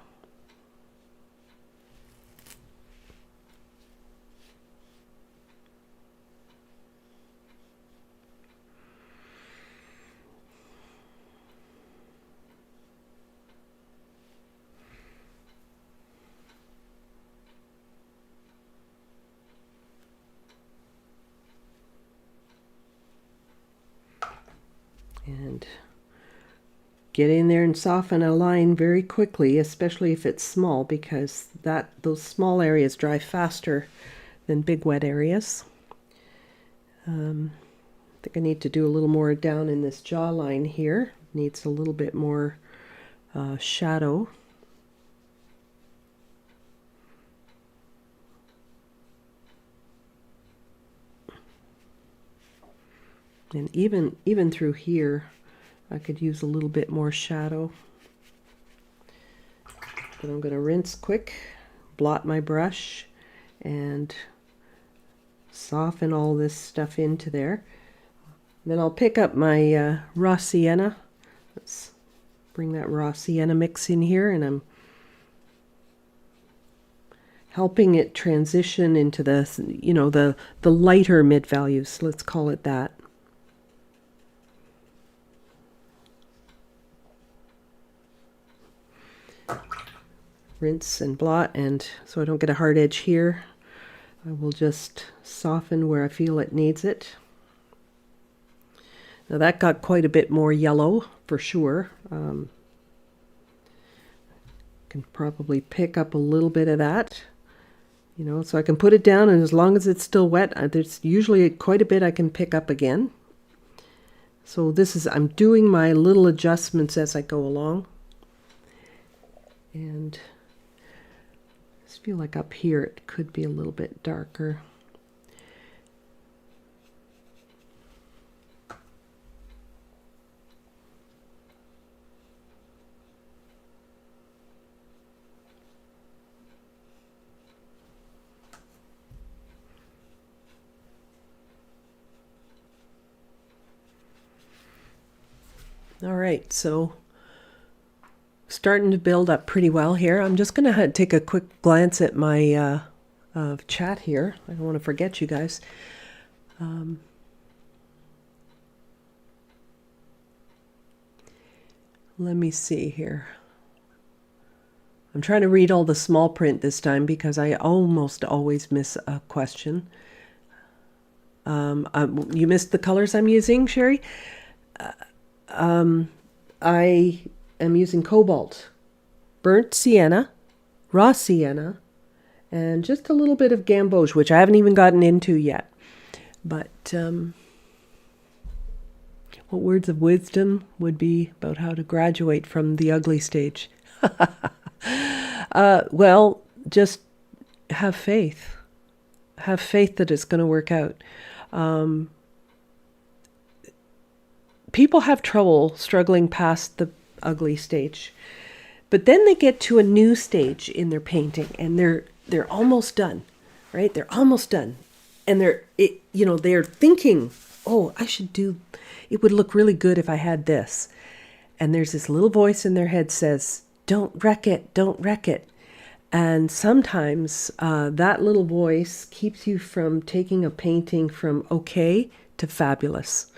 Speaker 1: And get in there and soften a line very quickly, especially if it's small, because those small areas dry faster than big wet areas. I think I need to do a little more down in this jawline here. Needs a little bit more shadow. And even through here, I could use a little bit more shadow. But I'm going to rinse quick, blot my brush, and soften all this stuff into there. Then I'll pick up my raw sienna. Let's bring that raw sienna mix in here, and I'm helping it transition into the lighter mid values. Let's call it that. Rinse and blot, and so I don't get a hard edge here, I will just soften where I feel it needs it. Now that got quite a bit more yellow for sure. Can probably pick up a little bit of that, so I can put it down, and as long as it's still wet, there's usually quite a bit I can pick up again. So I'm doing my little adjustments as I go along. And I just feel like up here it could be a little bit darker. All right, so starting to build up pretty well here. I'm just going to take a quick glance at my chat here. I don't want to forget you guys. Let me see here. I'm trying to read all the small print this time because I almost always miss a question. You missed the colors I'm using, Sherry? I am using cobalt, burnt sienna, raw sienna, and just a little bit of gamboge, which I haven't even gotten into yet. But what words of wisdom would be about how to graduate from the ugly stage? Well, just have faith. Have faith that it's going to work out. People have trouble struggling past the ugly stage, but then they get to a new stage in their painting, and they're almost done, right? They're almost done, and they're thinking, oh, it would look really good if I had this, and there's this little voice in their head says, don't wreck it, don't wreck it. And sometimes that little voice keeps you from taking a painting from okay to fabulous.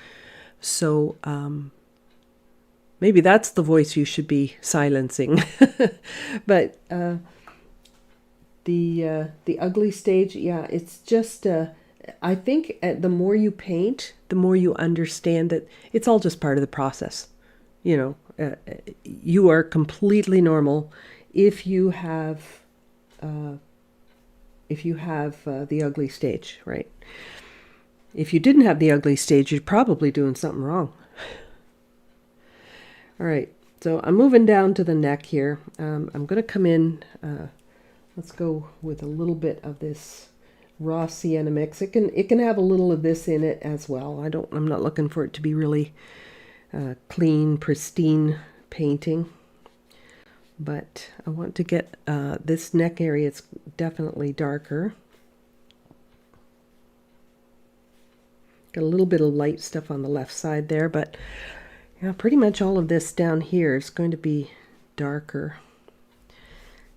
Speaker 1: So maybe that's the voice you should be silencing. But the ugly stage, yeah, it's just I think the more you paint, the more you understand that it's all just part of the process. You know, you are completely normal if you have the ugly stage, right? If you didn't have the ugly stage, you're probably doing something wrong. All right, so I'm moving down to the neck here. I'm going to come in. Let's go with a little bit of this raw sienna mix. It can have a little of this in it as well. I'm not looking for it to be really clean, pristine painting, but I want to get this neck area. It's definitely darker. Got a little bit of light stuff on the left side there, but yeah, pretty much all of this down here is going to be darker.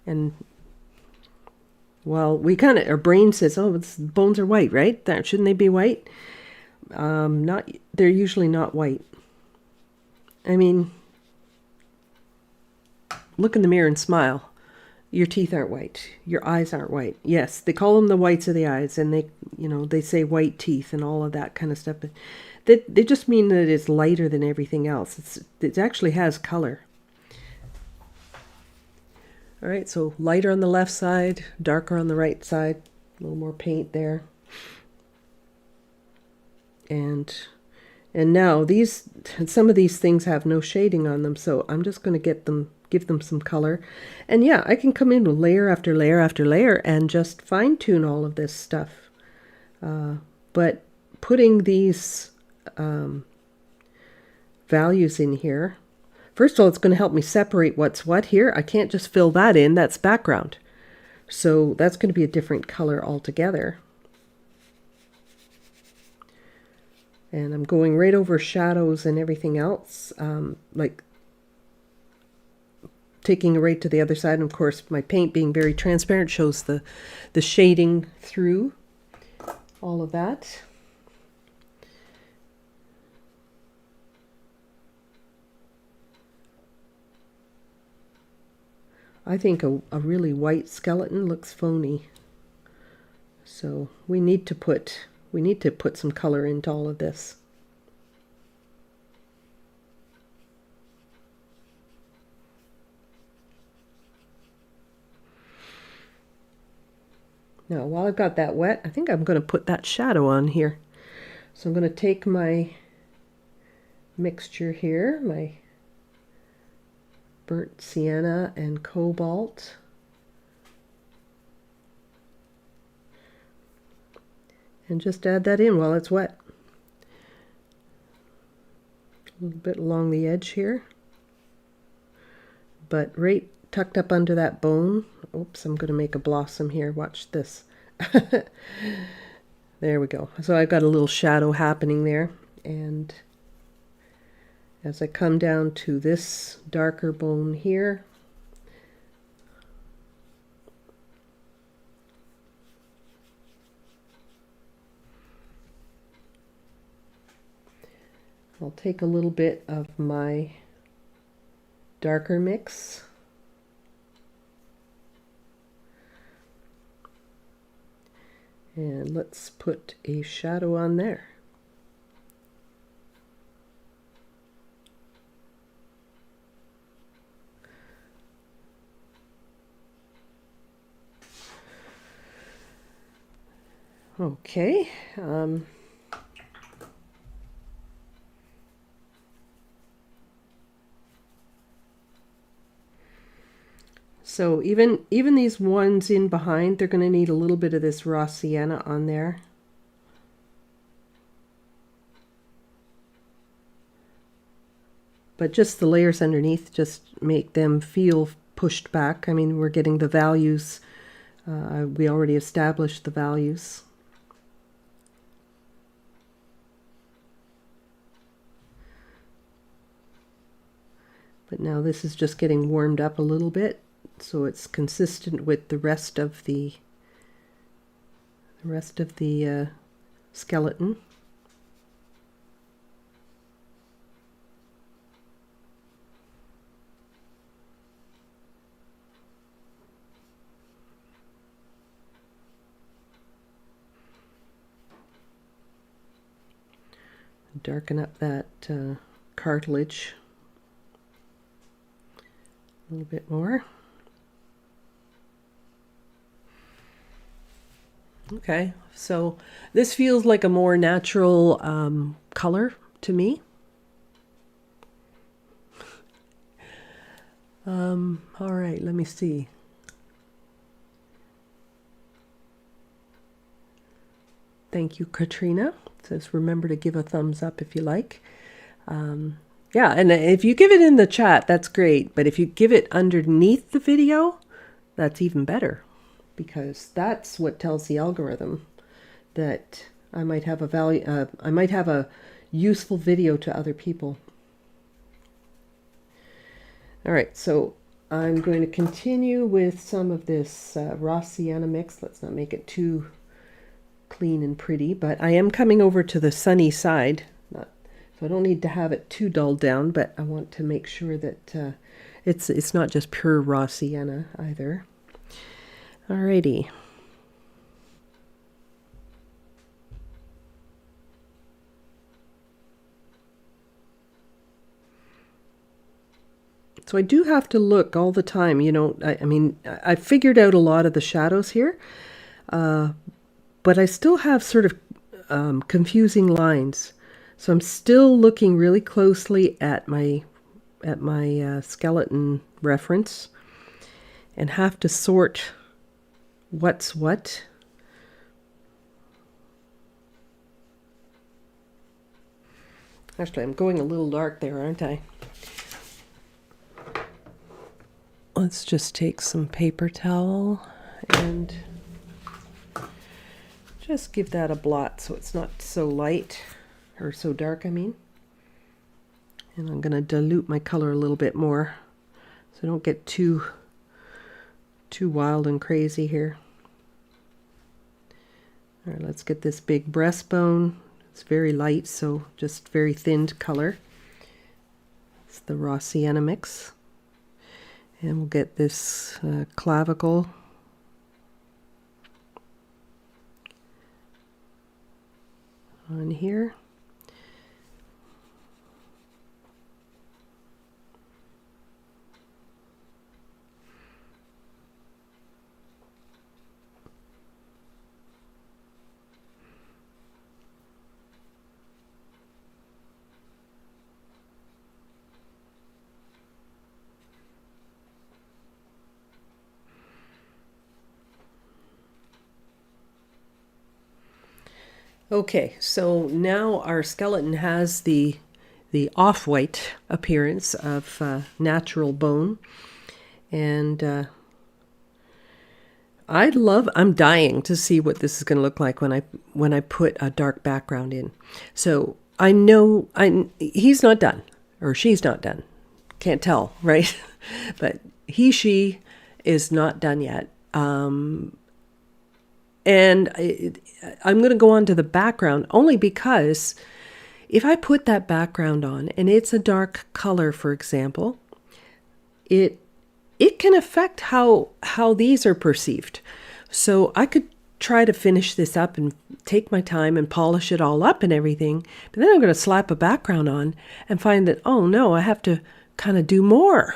Speaker 1: And well, our brain says, oh, bones are white, right? Shouldn't they be white? They're usually not white. I mean, look in the mirror and smile. Your teeth aren't white. Your eyes aren't white. Yes, they call them the whites of the eyes, and they say white teeth and all of that kind of stuff. But they just mean that it's lighter than everything else. It actually has color. All right, so lighter on the left side, darker on the right side. A little more paint there. And now some of these things have no shading on them, so I'm just going to give them some color. And yeah, I can come in with layer after layer after layer and just fine tune all of this stuff. But putting these values in here, first of all, it's going to help me separate what's what here. I can't just fill that in. That's background. So that's going to be a different color altogether. And I'm going right over shadows and everything else, like taking it right to the other side. And of course, my paint being very transparent shows the shading through all of that. I think a really white skeleton looks phony. So we need to put some color into all of this. Now, while I've got that wet, I think I'm going to put that shadow on here. So I'm going to take my mixture here, my burnt sienna and cobalt, and just add that in while it's wet. A little bit along the edge here, but right tucked up under that bone. Oops, I'm going to make a blossom here. Watch this. There we go. So I've got a little shadow happening there, and as I come down to this darker bone here, I'll take a little bit of my darker mix and let's put a shadow on there. Okay. So even these ones in behind, they're going to need a little bit of this raw sienna on there. But just the layers underneath just make them feel pushed back. I mean, we're getting the values. We already established the values. But now this is just getting warmed up a little bit, so it's consistent with the rest of the skeleton. Darken up that cartilage a little bit more. Okay, so this feels like a more natural color to me. All right, let me see. Thank you, Katrina. It says remember to give a thumbs up if you like. Yeah, and if you give it in the chat, that's great. But if you give it underneath the video, that's even better, because that's what tells the algorithm that I might have a value. I might have a useful video to other people. All right, so I'm going to continue with some of this raw sienna mix. Let's not make it too clean and pretty, but I am coming over to the sunny side. So I don't need to have it too dulled down, but I want to make sure that it's not just pure raw sienna either. Alrighty. So I do have to look all the time, you know. I mean, I figured out a lot of the shadows here, but I still have sort of confusing lines. So I'm still looking really closely at my skeleton reference and have to sort what's what. Actually, I'm going a little dark there, aren't I? Let's just take some paper towel and just give that a blot so it's not so light, or so dark, I mean. And I'm going to dilute my color a little bit more so I don't get too wild and crazy here. All right, let's get this big breastbone. It's very light, so just very thinned color. It's the raw sienna mix. And we'll get this clavicle. On here. Okay, so now our skeleton has the off-white appearance of natural bone, and I'm dying to see what this is going to look like when I put a dark background in. So I know he's not done, or she's not done. Can't tell, right? But she is not done yet. And I'm going to go on to the background only because if I put that background on and it's a dark color, for example, it can affect how these are perceived. So I could try to finish this up and take my time and polish it all up and everything, but then I'm going to slap a background on and find that, oh no, I have to kind of do more.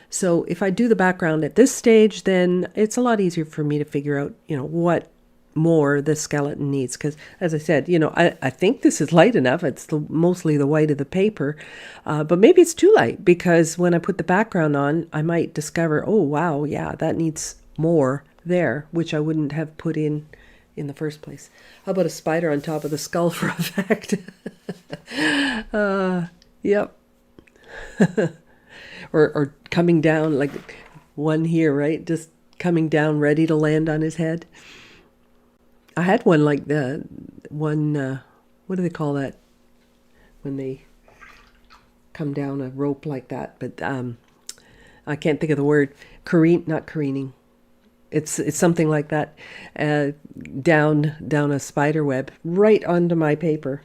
Speaker 1: So if I do the background at this stage, then it's a lot easier for me to figure out, you know, what more the skeleton needs, because as I said, you know, I think this is light enough. It's mostly the white of the paper, but maybe it's too light, because when I put the background on, I might discover, oh wow, yeah, that needs more there, which I wouldn't have put in the first place. How about a spider on top of the skull for effect? Yep. or coming down, like one here, right, just coming down ready to land on his head. I had one like the one, what do they call that when they come down a rope like that? But I can't think of the word. Not careening. It's something like that. Down a spider web right onto my paper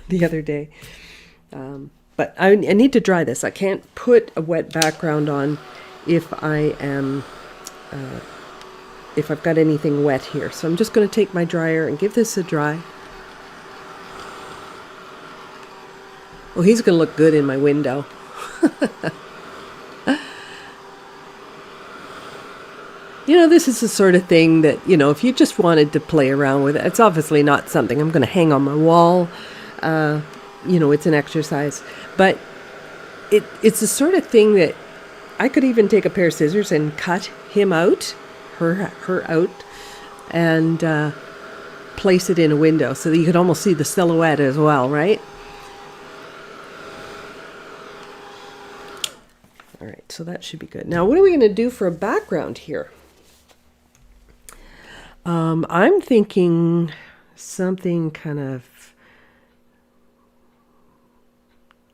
Speaker 1: the other day. But I need to dry this. I can't put a wet background on if I am. If I've got anything wet here. So I'm just going to take my dryer and give this a dry. Oh, he's going to look good in my window. You know, this is the sort of thing that, you know, if you just wanted to play around with it, it's obviously not something I'm going to hang on my wall. You know, it's an exercise. But it's the sort of thing that I could even take a pair of scissors and cut him out, her out, and place it in a window so that you could almost see the silhouette as well, right? All right, so that should be good. Now, what are we going to do for a background here? I'm thinking something kind of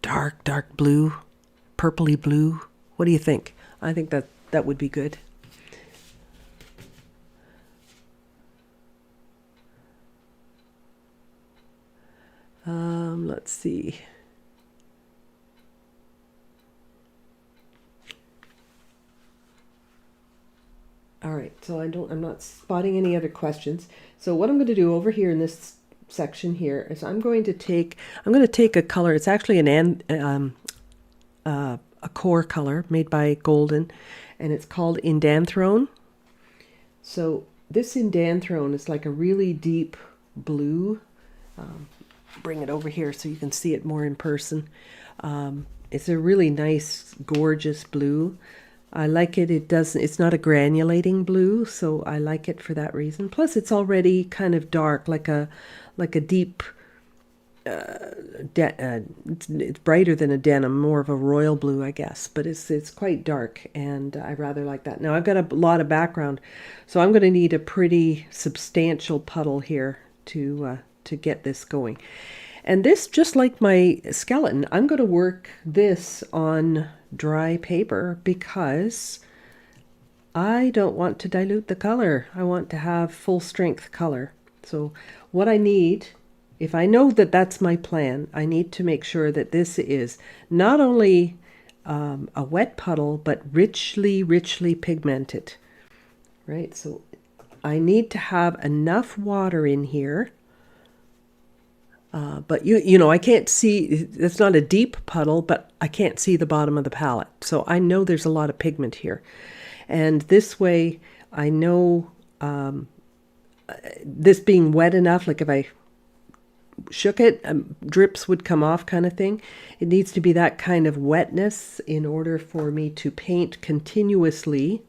Speaker 1: dark blue, purpley blue. What do you think? I think that would be good. Let's see. All right, so I'm not spotting any other questions. So what I'm going to do over here in this section here is I'm going to take a color. It's actually a core color made by Golden, and it's called Indanthrone. So this Indanthrone is like a really deep blue. Bring it over here so you can see it more in person. It's a really nice, gorgeous blue. I like it. It's not a granulating blue, so I like it for that reason. Plus, it's already kind of dark, like a deep. It's brighter than a denim, more of a royal blue, I guess. But it's quite dark, and I rather like that. Now I've got a lot of background, so I'm going to need a pretty substantial puddle here to get this going. And this, just like my skeleton, I'm going to work this on dry paper because I don't want to dilute the color. I want to have full strength color. So what I need, if I know that that's my plan, I need to make sure that this is not only a wet puddle, but richly pigmented, right? So I need to have enough water in here. But you know, I can't see, it's not a deep puddle, but I can't see the bottom of the palette. So I know there's a lot of pigment here. And this way, I know this being wet enough, like if I shook it, drips would come off kind of thing. It needs to be that kind of wetness in order for me to paint continuously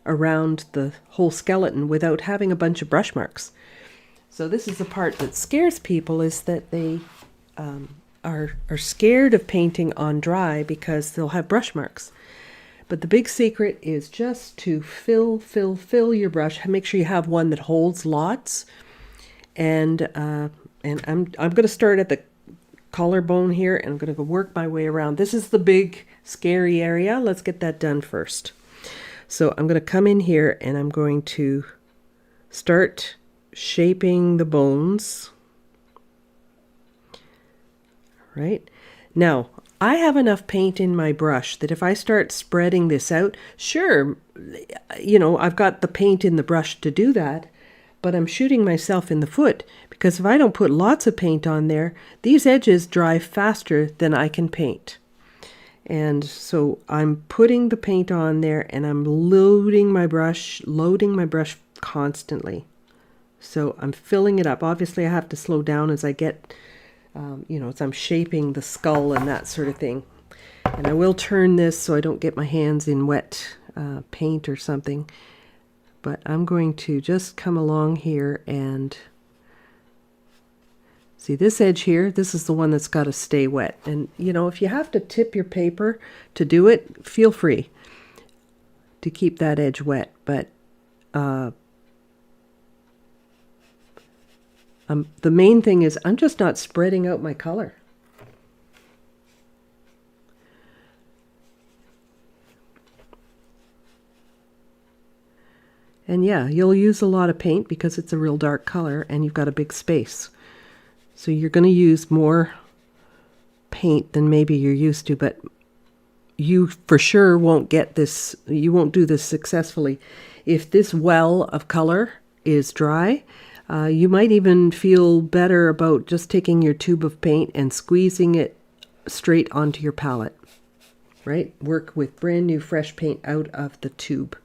Speaker 1: around the whole skeleton without having a bunch of brush marks. So this is the part that scares people, is that they are scared of painting on dry because they'll have brush marks. But the big secret is just to fill your brush. Make sure you have one that holds lots. And I'm going to start at the collarbone here, and I'm going to work my way around. This is the big scary area. Let's get that done first. So I'm going to come in here, and I'm going to start shaping the bones. Right? Now, I have enough paint in my brush that if I start spreading this out, sure, you know, I've got the paint in the brush to do that, but I'm shooting myself in the foot because if I don't put lots of paint on there, these edges dry faster than I can paint. And so I'm putting the paint on there, and I'm loading my brush constantly. So I'm filling it up. Obviously, I have to slow down as I get, you know, as I'm shaping the skull and that sort of thing. And I will turn this so I don't get my hands in wet paint or something. But I'm going to just come along here and see this edge here. This is the one that's got to stay wet. And, you know, if you have to tip your paper to do it, feel free to keep that edge wet. But the main thing is I'm just not spreading out my color. And yeah, you'll use a lot of paint because it's a real dark color and you've got a big space. So you're going to use more paint than maybe you're used to, but you for sure won't get this, you won't do this successfully. If this well of color is dry, you might even feel better about just taking your tube of paint and squeezing it straight onto your palette, right? Work with brand new fresh paint out of the tube.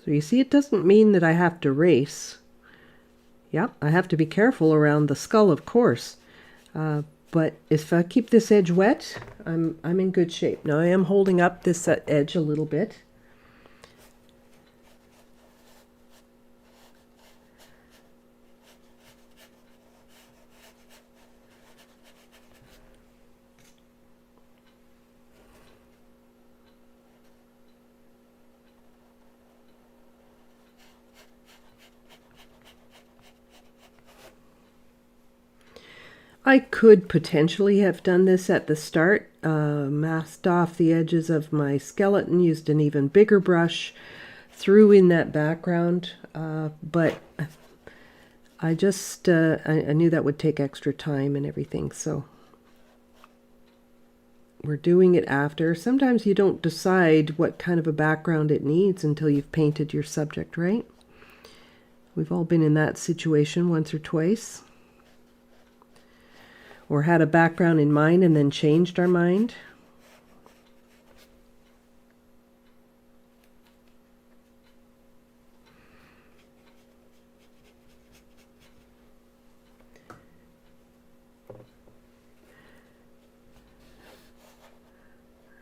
Speaker 1: So you see, it doesn't mean that I have to race. Yep, I have to be careful around the skull, of course. But if I keep this edge wet, I'm in good shape. Now I am holding up this edge a little bit. I could potentially have done this at the start, masked off the edges of my skeleton, used an even bigger brush, threw in that background, but I just, I knew that would take extra time and everything, so we're doing it after. Sometimes you don't decide what kind of a background it needs until you've painted your subject, right? We've all been in that situation once or twice. Or had a background in mind and then changed our mind.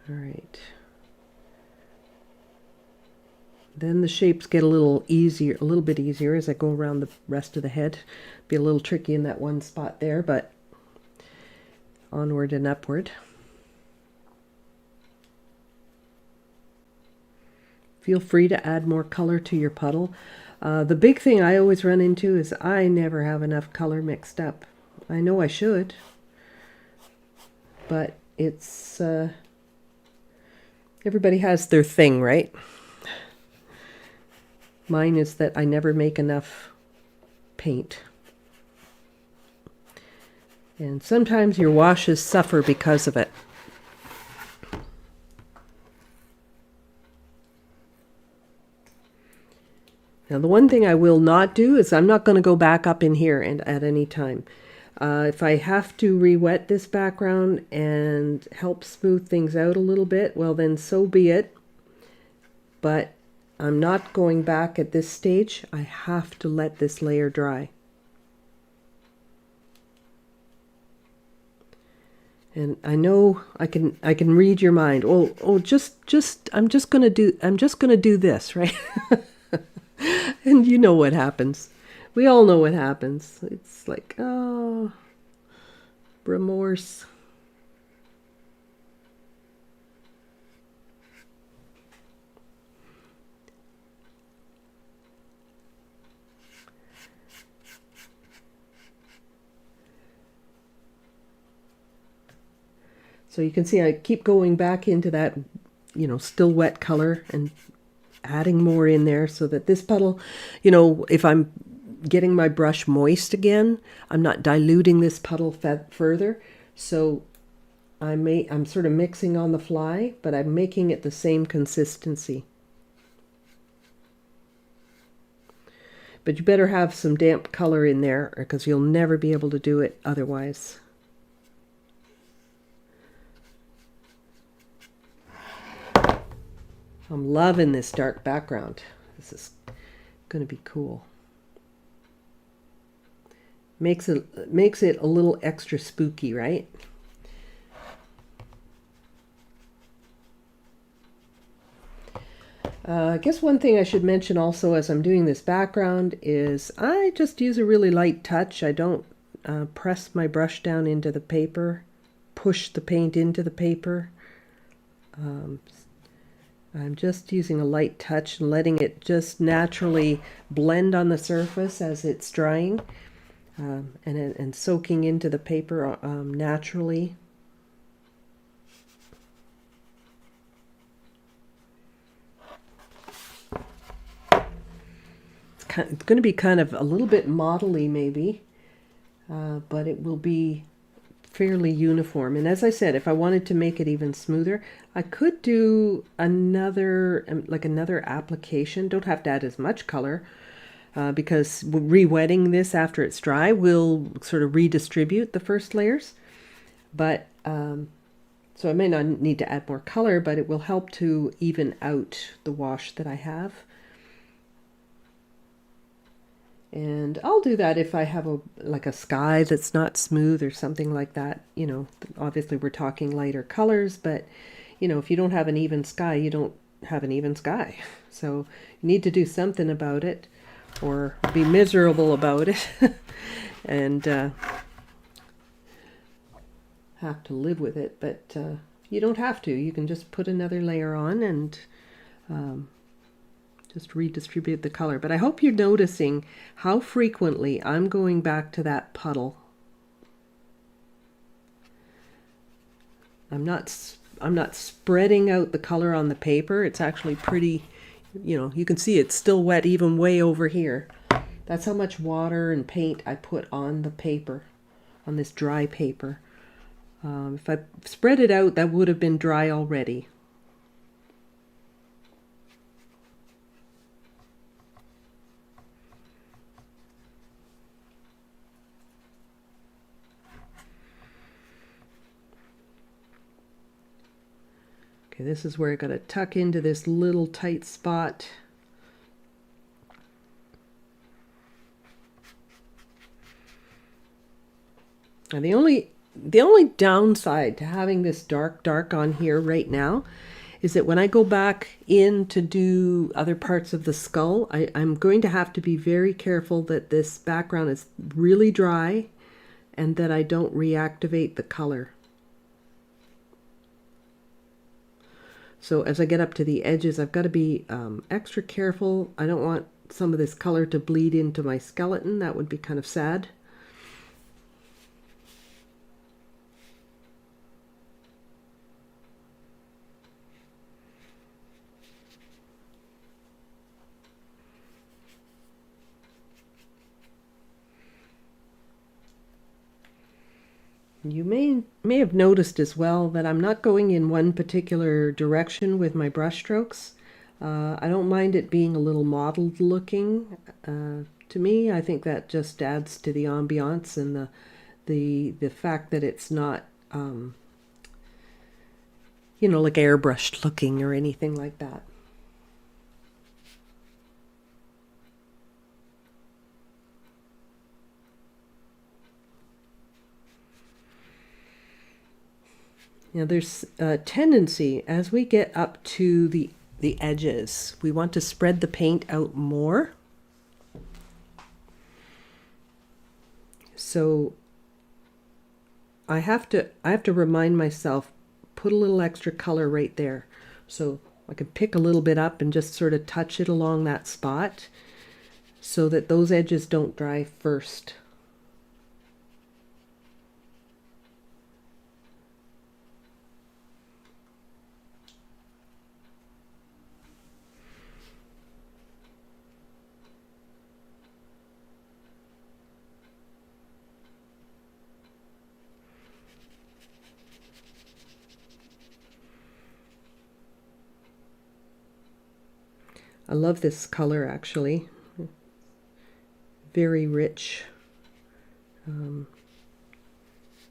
Speaker 1: All right. Then the shapes get a little easier, a little bit easier as I go around the rest of the head. Be a little tricky in that one spot there, but onward and upward. Feel free to add more color to your puddle. The big thing I always run into is I never have enough color mixed up. I know I should, but it's everybody has their thing, right? Mine is that I never make enough paint. And sometimes your washes suffer because of it. Now, the one thing I will not do is I'm not going to go back up in here and at any time. If I have to re-wet this background and help smooth things out a little bit, well then so be it. But I'm not going back at this stage. I have to let this layer dry. And I know I can read your mind. I'm just gonna do this, right? And you know what happens. We all know what happens. It's like, oh, remorse. So you can see I keep going back into that, still wet color and adding more in there so that this puddle, if I'm getting my brush moist again, I'm not diluting this puddle further. So I'm sort of mixing on the fly, but I'm making it the same consistency. But you better have some damp color in there because you'll never be able to do it otherwise. I'm loving this dark background. This is going to be cool. Makes it a little extra spooky, right? I guess one thing I should mention also as I'm doing this background is I just use a really light touch. I don't press my brush down into the paper, push the paint into the paper. I'm just using a light touch and letting it just naturally blend on the surface as it's drying, and soaking into the paper naturally. It's it's going to be kind of a little bit modelly maybe, but it will be fairly uniform. And as I said, if I wanted to make it even smoother, I could do another, like another application. Don't have to add as much color, because re-wetting this after it's dry will sort of redistribute the first layers. But so I may not need to add more color, but it will help to even out the wash that I have. And I'll do that if I have like a sky that's not smooth or something like that. You know, obviously we're talking lighter colors, but you know, if you don't have an even sky, you don't have an even sky. So you need to do something about it or be miserable about it and have to live with it. But you don't have to. You can just put another layer on and just redistribute the color. But I hope you're noticing how frequently I'm going back to that puddle. I'm not spreading out the color on the paper. It's actually pretty, you know, you can see it's still wet even way over here. That's how much water and paint I put on the paper, on this dry paper. If I spread it out, that would have been dry already. Okay, this is where I got to tuck into this little tight spot. And the only downside to having this dark on here right now is that when I go back in to do other parts of the skull, I'm going to have to be very careful that this background is really dry and that I don't reactivate the color. So as I get up to the edges, I've got to be extra careful. I don't want some of this color to bleed into my skeleton. That would be kind of sad. You may have noticed as well that I'm not going in one particular direction with my brush strokes. I don't mind it being a little mottled looking. To me, I think that just adds to the ambiance and the fact that it's not, you know, like airbrushed looking or anything like that. Now there's a tendency as we get up to the edges, we want to spread the paint out more. So I have to remind myself, put a little extra color right there. So I can pick a little bit up and just sort of touch it along that spot so that those edges don't dry first. I love this color actually. Very rich,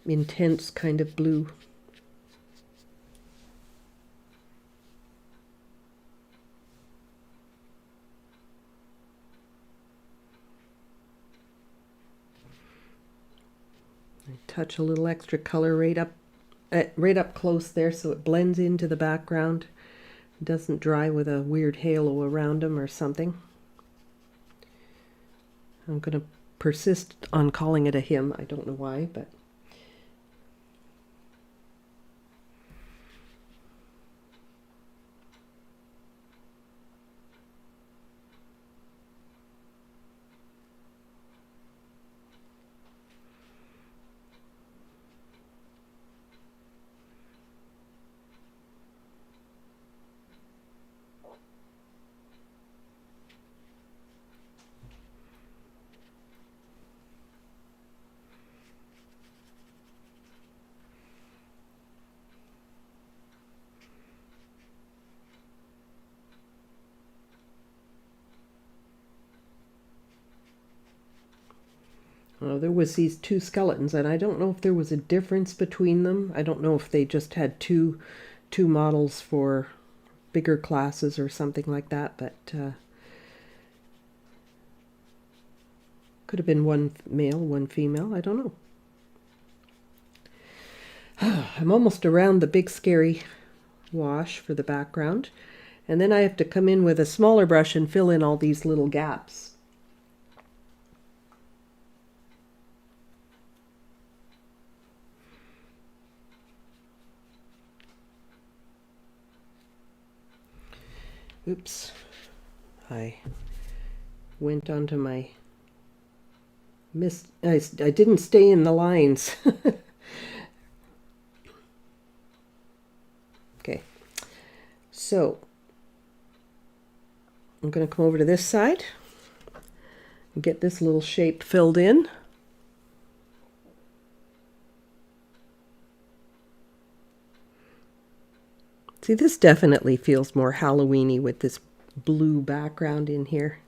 Speaker 1: intense kind of blue. I touch a little extra color right up close there so it blends into the background. It doesn't dry with a weird halo around them or something. I'm going to persist on calling it a him. I don't know why, but There was these two skeletons, and I don't know if there was a difference between them. I don't know if they just had two models for bigger classes or something like that, but could have been one male, one female. I don't know. I'm almost around the big scary wash for the background, and then I have to come in with a smaller brush and fill in all these little gaps. Oops, I went onto my I didn't stay in the lines. Okay, so I'm going to come over to this side and get this little shape filled in. See, this definitely feels more Halloween-y with this blue background in here.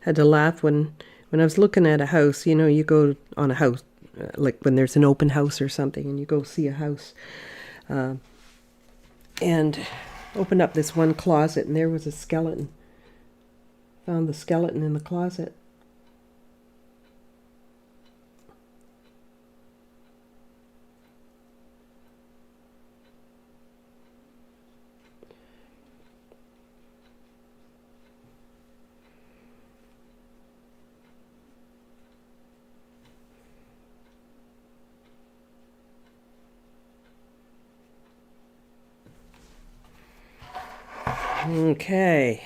Speaker 1: Had to laugh when I was looking at a house. You know, you go on a house, like when there's an open house or something, and you go see a house. And opened up this one closet, and there was a skeleton. Found the skeleton in the closet. Okay,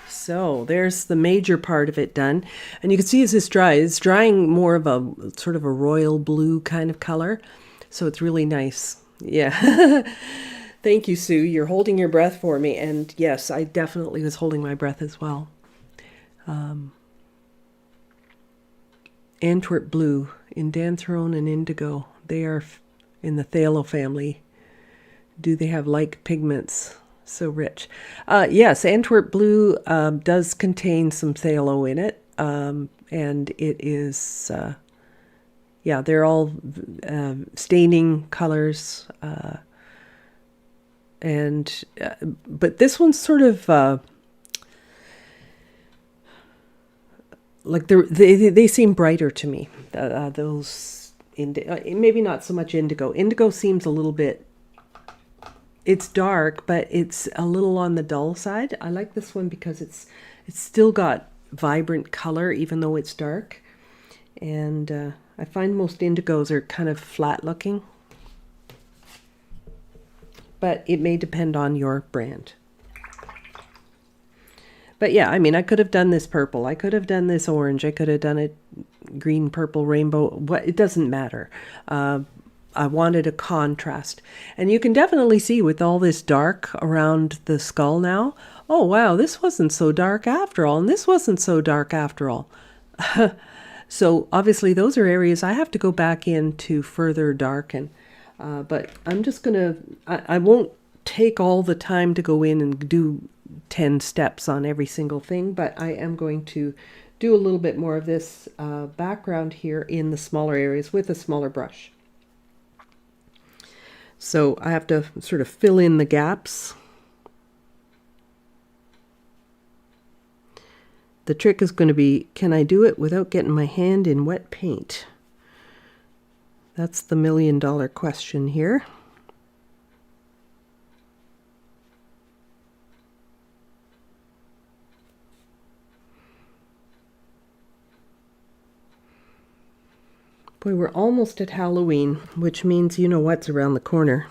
Speaker 1: so there's the major part of it done. And you can see as this dries, it's drying more of a sort of a royal blue kind of color. So it's really nice. Yeah. Thank you, Sue. You're holding your breath for me. And yes, I definitely was holding my breath as well. Antwerp blue, indanthrone and indigo. They are in the phthalo family. Do they have like pigments? So rich. Yes, Antwerp blue does contain some phthalo in it, and it is, yeah, they're all staining colors, but this one's sort of like they seem brighter to me. Those maybe not so much indigo. Indigo seems a little bit. It's dark, but it's a little on the dull side. I like this one because it's still got vibrant color even though it's dark. And I find most indigos are kind of flat looking. But it may depend on your brand. But yeah, I mean, I could have done this purple. I could have done this orange. I could have done it green, purple, rainbow. It doesn't matter. I wanted a contrast. And you can definitely see with all this dark around the skull now, oh wow, this wasn't so dark after all, and this wasn't so dark after all. So obviously those are areas I have to go back in to further darken. But I'm just going to, I won't take all the time to go in and do 10 steps on every single thing, but I am going to do a little bit more of this background here in the smaller areas with a smaller brush. So I have to sort of fill in the gaps. The trick is going to be, can I do it without getting my hand in wet paint? That's the million-dollar question here. Boy, we're almost at Halloween, which means you know what's around the corner.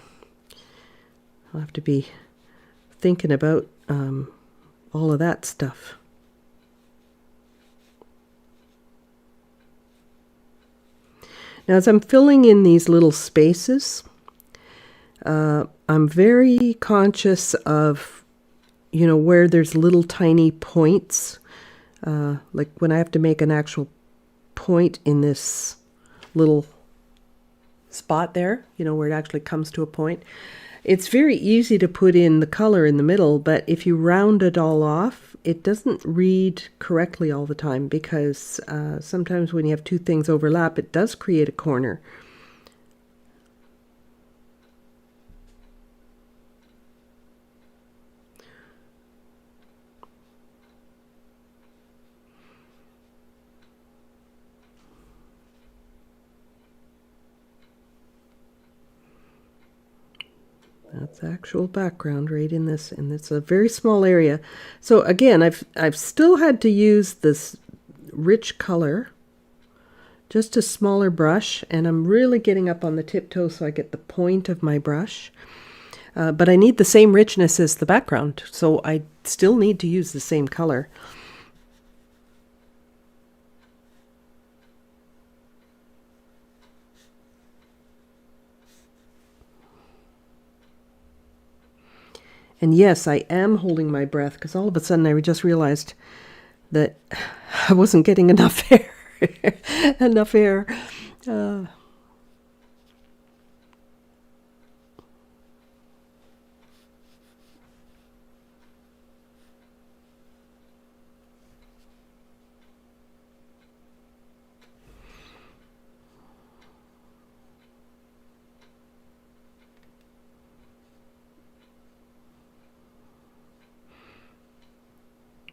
Speaker 1: I'll have to be thinking about all of that stuff. Now, as I'm filling in these little spaces, I'm very conscious of, you know, where there's little tiny points, like when I have to make an actual point in this little spot there, you know, where it actually comes to a point. It's very easy to put in the color in the middle, but if you round it all off, it doesn't read correctly all the time, because sometimes when you have two things overlap, it does create a corner. That's actual background right in this, and it's a very small area. So again, I've still had to use this rich color, just a smaller brush, and I'm really getting up on the tiptoe so I get the point of my brush. But I need the same richness as the background, so I still need to use the same color. And yes, I am holding my breath, because all of a sudden I just realized that I wasn't getting enough air. enough air.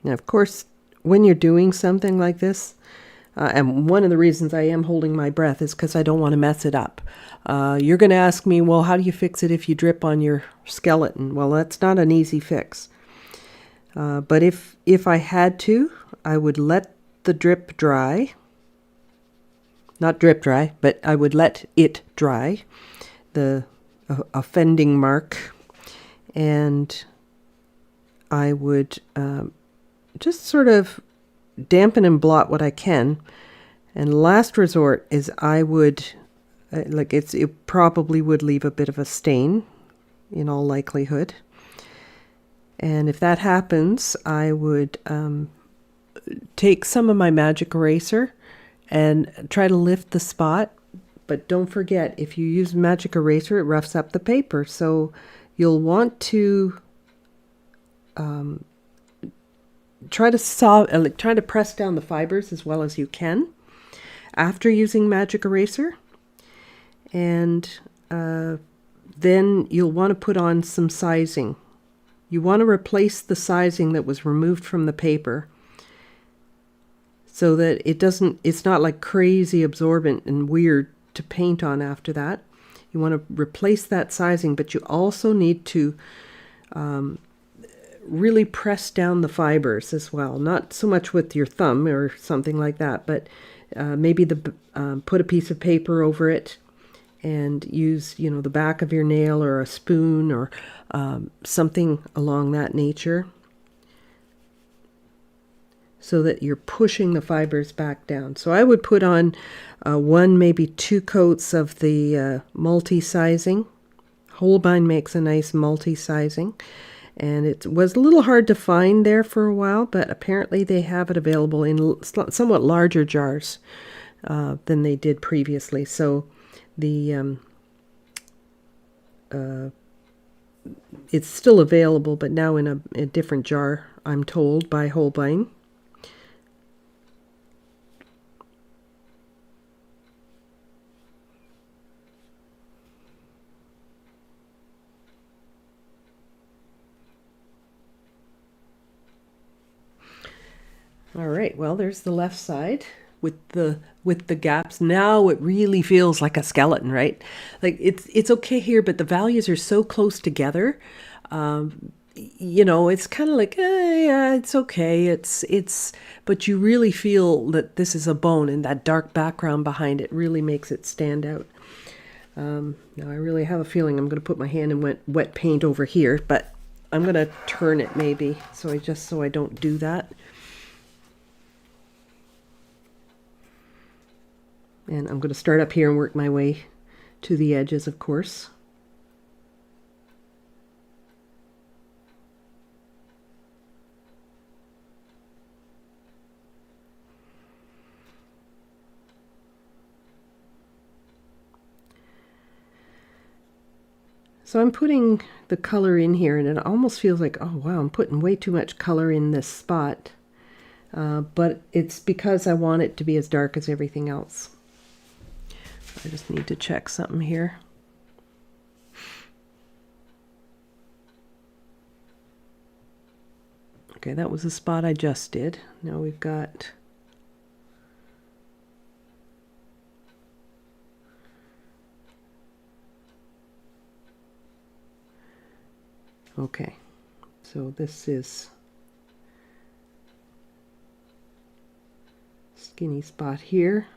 Speaker 1: Now, of course, when you're doing something like this, and one of the reasons I am holding my breath is because I don't want to mess it up. You're going to ask me, well, how do you fix it if you drip on your skeleton? Well, that's not an easy fix. But if I had to, I would let the drip dry. Not drip dry, but I would let it dry, the offending mark, and I would just sort of dampen and blot what I can. And last resort is I would, it probably would leave a bit of a stain in all likelihood. And if that happens, I would take some of my magic eraser and try to lift the spot. But don't forget, if you use magic eraser, it roughs up the paper. So you'll want to try to press down the fibers as well as you can after using magic eraser. And then you'll want to put on some sizing. You want to replace the sizing that was removed from the paper, so that it's not like crazy absorbent and weird to paint on after that. You want to replace that sizing, but you also need to really press down the fibers as well. Not so much with your thumb or something like that, but maybe put a piece of paper over it and use, the back of your nail or a spoon or something along that nature, so that you're pushing the fibers back down. So I would put on one, maybe 2 coats of the multi-sizing. Holbein makes a nice multi-sizing, and it was a little hard to find there for a while, but apparently they have it available in somewhat larger jars than they did previously. So it's still available, but now in a different jar, I'm told, by Holbein. All right, well, there's the left side with the gaps. Now it really feels like a skeleton, right? Like it's okay here, but the values are so close together. It's kind of like, yeah, it's okay. But you really feel that this is a bone, and that dark background behind it really makes it stand out. Now I really have a feeling I'm going to put my hand in wet paint over here, but I'm going to turn it maybe so I don't do that. And I'm going to start up here and work my way to the edges, of course. So I'm putting the color in here, and it almost feels like, oh wow, I'm putting way too much color in this spot. But it's because I want it to be as dark as everything else. I just need to check something here. Okay, that was the spot I just did. Now we've got okay, so this is skinny spot here.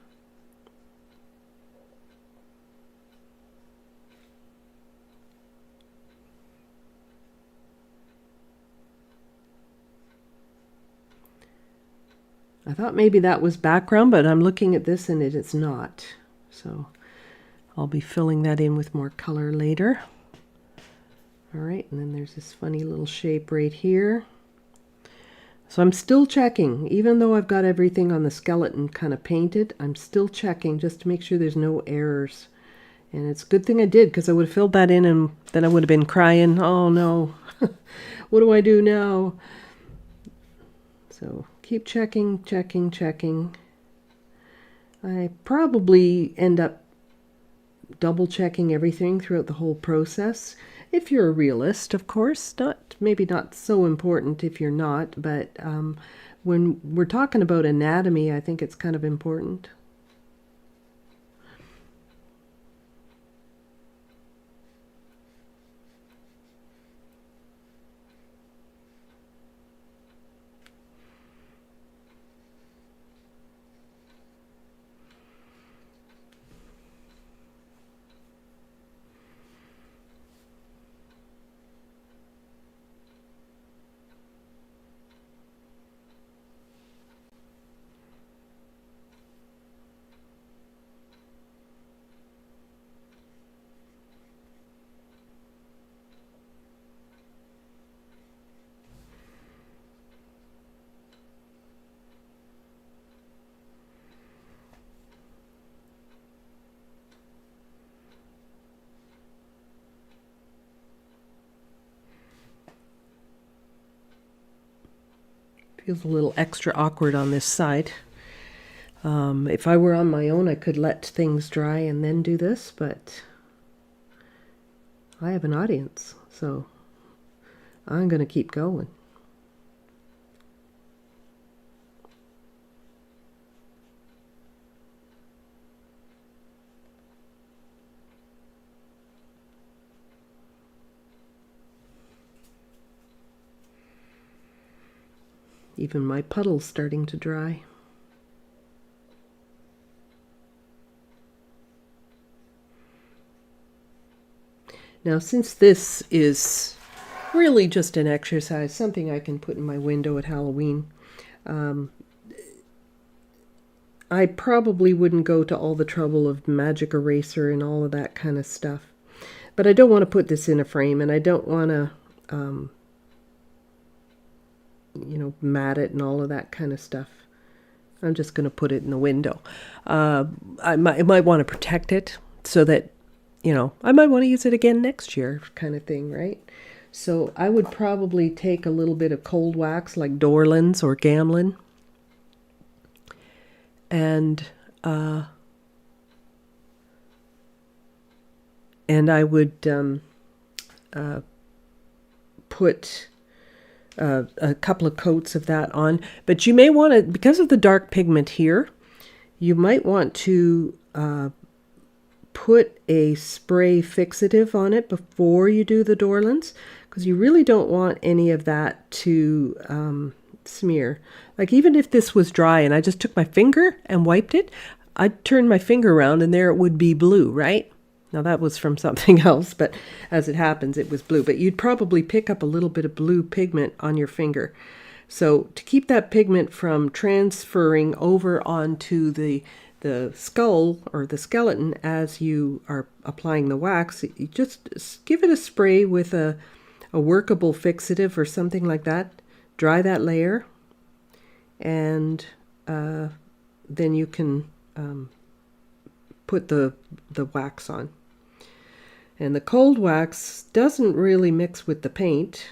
Speaker 1: I thought maybe that was background, but I'm looking at this and it's not. So I'll be filling that in with more color later. All right, and then there's this funny little shape right here. So I'm still checking, even though I've got everything on the skeleton kind of painted, I'm still checking just to make sure there's no errors. And it's a good thing I did, because I would have filled that in and then I would have been crying, oh no, what do I do now? So keep checking, checking, checking. I probably end up double checking everything throughout the whole process. If you're a realist, of course, maybe not so important if you're not, but when we're talking about anatomy, I think it's kind of important. Feels a little extra awkward on this side. If I were on my own, I could let things dry and then do this, but I have an audience, so I'm going to keep going. Even my puddle's starting to dry. Now, since this is really just an exercise, something I can put in my window at Halloween, I probably wouldn't go to all the trouble of magic eraser and all of that kind of stuff. But I don't want to put this in a frame, and I don't want to mat it and all of that kind of stuff. I'm just going to put it in the window. I might want to protect it so that, I might want to use it again next year kind of thing, right? So I would probably take a little bit of cold wax like Dorland's or Gamlin. And I would put a couple of coats of that on. But you may want to, because of the dark pigment here, you might want to put a spray fixative on it before you do the Dorlands, because you really don't want any of that to smear. Like even if this was dry and I just took my finger and wiped it, I'd turn my finger around and there it would be blue, right? Now that was from something else, but as it happens, it was blue. But you'd probably pick up a little bit of blue pigment on your finger. So to keep that pigment from transferring over onto the skull or the skeleton as you are applying the wax, you just give it a spray with a workable fixative or something like that. Dry that layer, and then you can put the wax on. And the cold wax doesn't really mix with the paint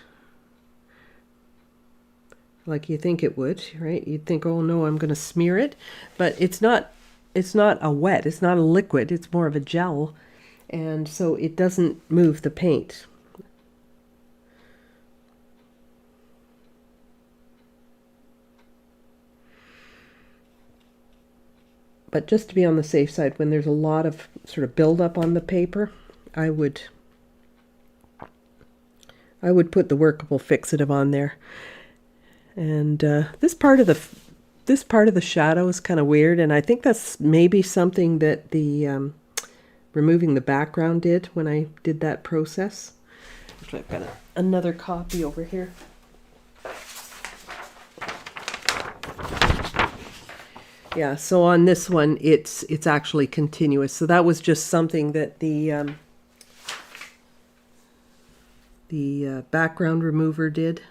Speaker 1: like you think it would, right? You'd think, oh no, I'm going to smear it. But it's not a wet, it's not a liquid, it's more of a gel. And so it doesn't move the paint. But just to be on the safe side, when there's a lot of sort of buildup on the paper, I would put the workable fixative on there. And this part of the shadow is kind of weird, and I think that's maybe something that the removing the background did when I did that process. Actually, I've got another copy over here. Yeah, so on this one, it's actually continuous. So that was just something that the background remover did.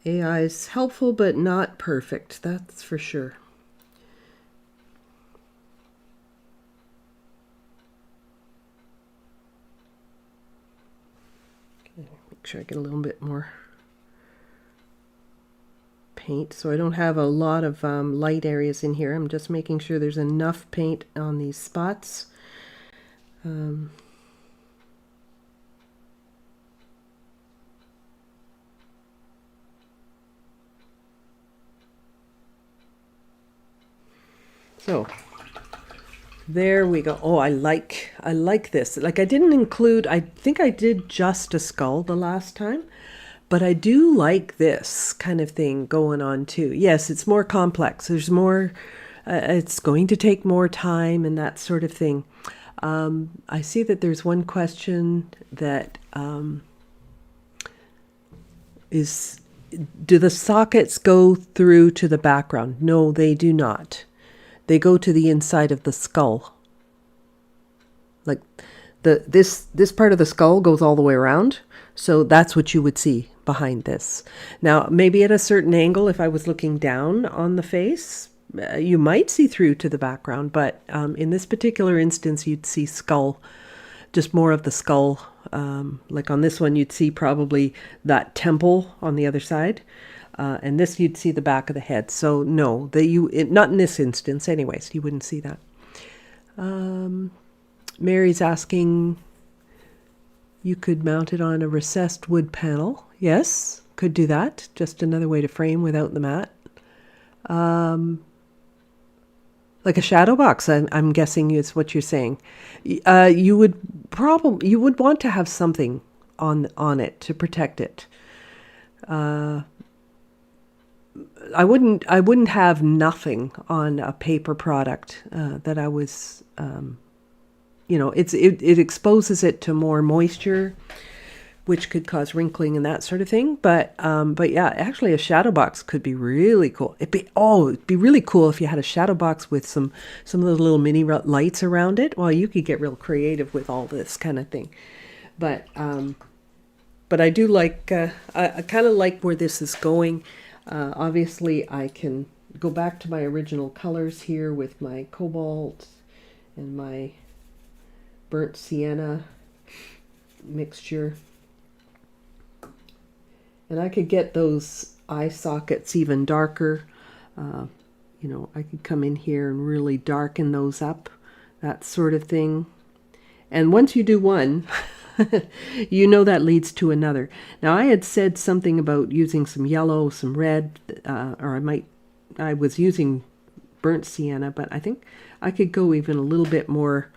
Speaker 1: AI is helpful, but not perfect, that's for sure. Okay, make sure I get a little bit more paint, so I don't have a lot of light areas in here. I'm just making sure there's enough paint on these spots. So there we go. Oh, I like this. Like, I didn't include, I think I did just a skull the last time, but I do like this kind of thing going on too. Yes, it's more complex. There's more, it's going to take more time and that sort of thing. I see that there's one question that is, do the sockets go through to the background? No, they do not. They go to the inside of the skull. Like this part of the skull goes all the way around. So that's what you would see behind this. Now, maybe at a certain angle, if I was looking down on the face, you might see through to the background. But in this particular instance, you'd see skull, just more of the skull. Like on this one, you'd see probably that temple on the other side. And this, you'd see the back of the head. So no, not in this instance anyways, you wouldn't see that. Mary's asking, you could mount it on a recessed wood panel. Yes, could do that. Just another way to frame without the mat. Like a shadow box, I'm guessing is what you're saying. You would want to have something on it to protect it. I wouldn't have nothing on a paper product that I was, it exposes it to more moisture, which could cause wrinkling and that sort of thing. But yeah, actually a shadow box could be really cool. It'd be really cool if you had a shadow box with some of the little mini lights around it. Well, you could get real creative with all this kind of thing. But I do like, I kind of like where this is going. Obviously, I can go back to my original colors here with my cobalt and my burnt sienna mixture. And I could get those eye sockets even darker. I could come in here and really darken those up, that sort of thing. And once you do one, that leads to another. Now, I had said something about using some yellow, some red, I was using burnt sienna, but I think I could go even a little bit more.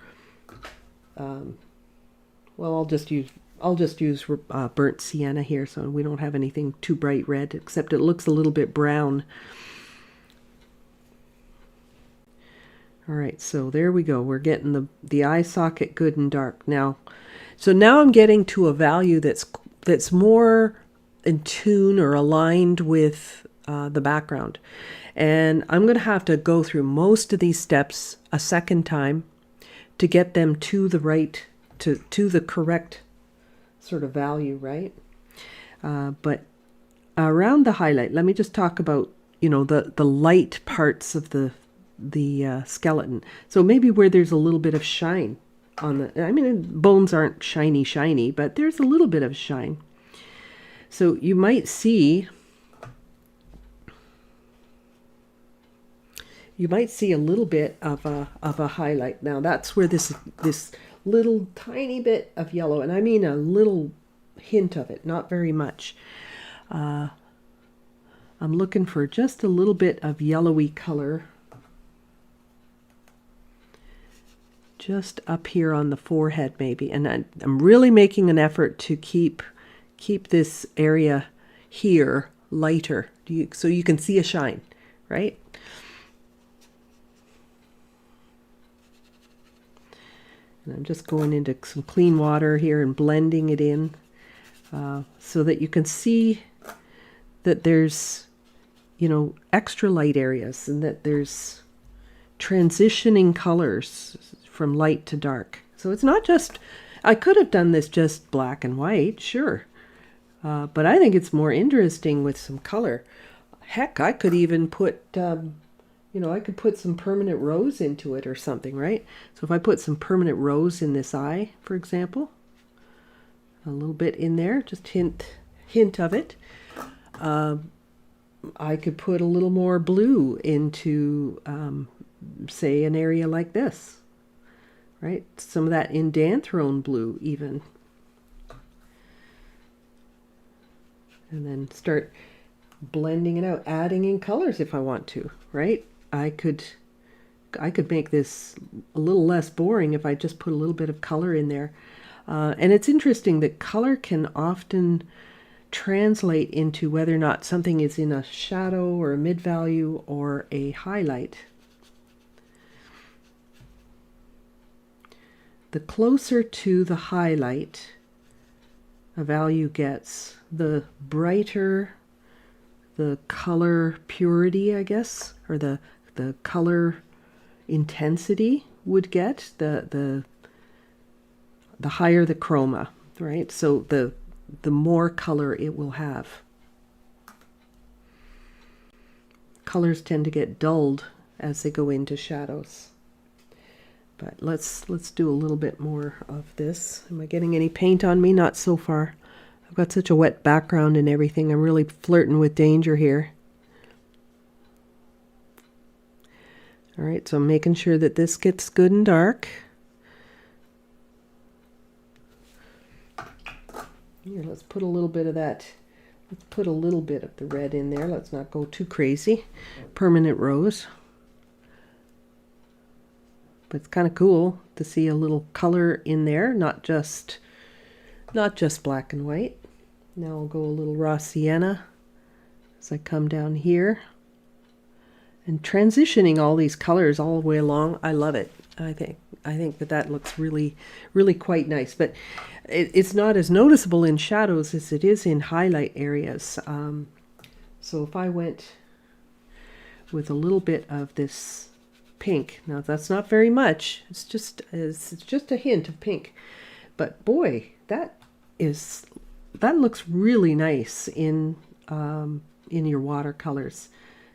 Speaker 1: I'll just use burnt sienna here, so we don't have anything too bright red, except it looks a little bit brown. All right, so there we go. We're getting the eye socket good and dark now. So now I'm getting to a value that's more in tune or aligned with the background. And I'm going to have to go through most of these steps a second time to get them to the right, to the correct sort of value, right? But around the highlight, let me just talk about, the light parts of the the skeleton. So maybe where there's a little bit of shine on the, I mean, bones aren't shiny, but there's a little bit of shine. So you might see a little bit of a highlight. Now that's where this little tiny bit of yellow, and I mean a little hint of it, not very much. I'm looking for just a little bit of yellowy color just up here on the forehead maybe. And I'm really making an effort to keep this area here lighter so you can see a shine, right? And I'm just going into some clean water here and blending it in so that you can see that there's, you know, extra light areas and that there's transitioning colors from light to dark. So it's not just, I could have done this just black and white, sure. But I think it's more interesting with some color. Heck, I could even put, you know, I could put some permanent rose into it or something, right? So if I put some permanent rose in this eye, for example, a little bit in there, just hint of it. I could put a little more blue into, say, an area like this, right? Some of that indanthrone blue even. And then start blending it out, adding in colors if I want to, right? I could make this a little less boring if I just put a little bit of color in there. And it's interesting that color can often translate into whether or not something is in a shadow or a mid-value or a highlight. The closer to the highlight a value gets, the brighter the color purity, I guess, or the color intensity would get, the higher the chroma, right? So the more color it will have. Colors tend to get dulled as they go into shadows. But let's do a little bit more of this. Am I getting any paint on me? Not so far. I've got such a wet background and everything. I'm really flirting with danger here. All right, so I'm making sure that this gets good and dark. Here, let's put a little bit of that. Let's put a little bit of the red in there. Let's not go too crazy. Permanent rose. But it's kind of cool to see a little color in there, not just black and white. Now I'll go a little raw sienna as I come down here. And transitioning all these colors all the way along, I love it. I think that looks really, really quite nice. But it's not as noticeable in shadows as it is in highlight areas. So if I went with a little bit of this pink, now that's not very much. It's just a hint of pink. But boy, that looks really nice in your watercolors.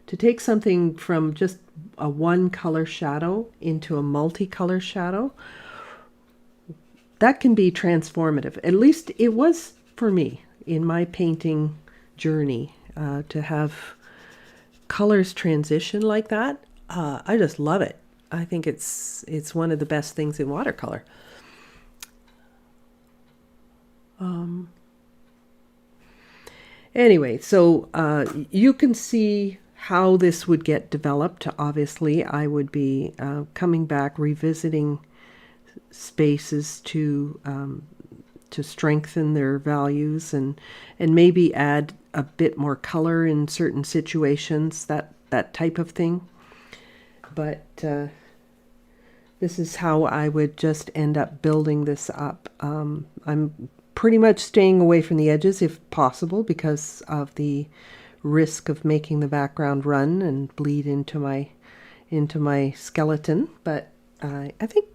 Speaker 1: To take something from just a one color shadow into a multicolor shadow, that can be transformative. At least it was for me in my painting journey, to have colors transition like that. I just love it. I think it's one of the best things in watercolor. Anyway, so you can see how this would get developed. Obviously, I would be coming back, revisiting spaces to strengthen their values and maybe add a bit more color in certain situations, that type of thing. But this is how I would just end up building this up. I'm pretty much staying away from the edges if possible because of the risk of making the background run and bleed into my skeleton. But I think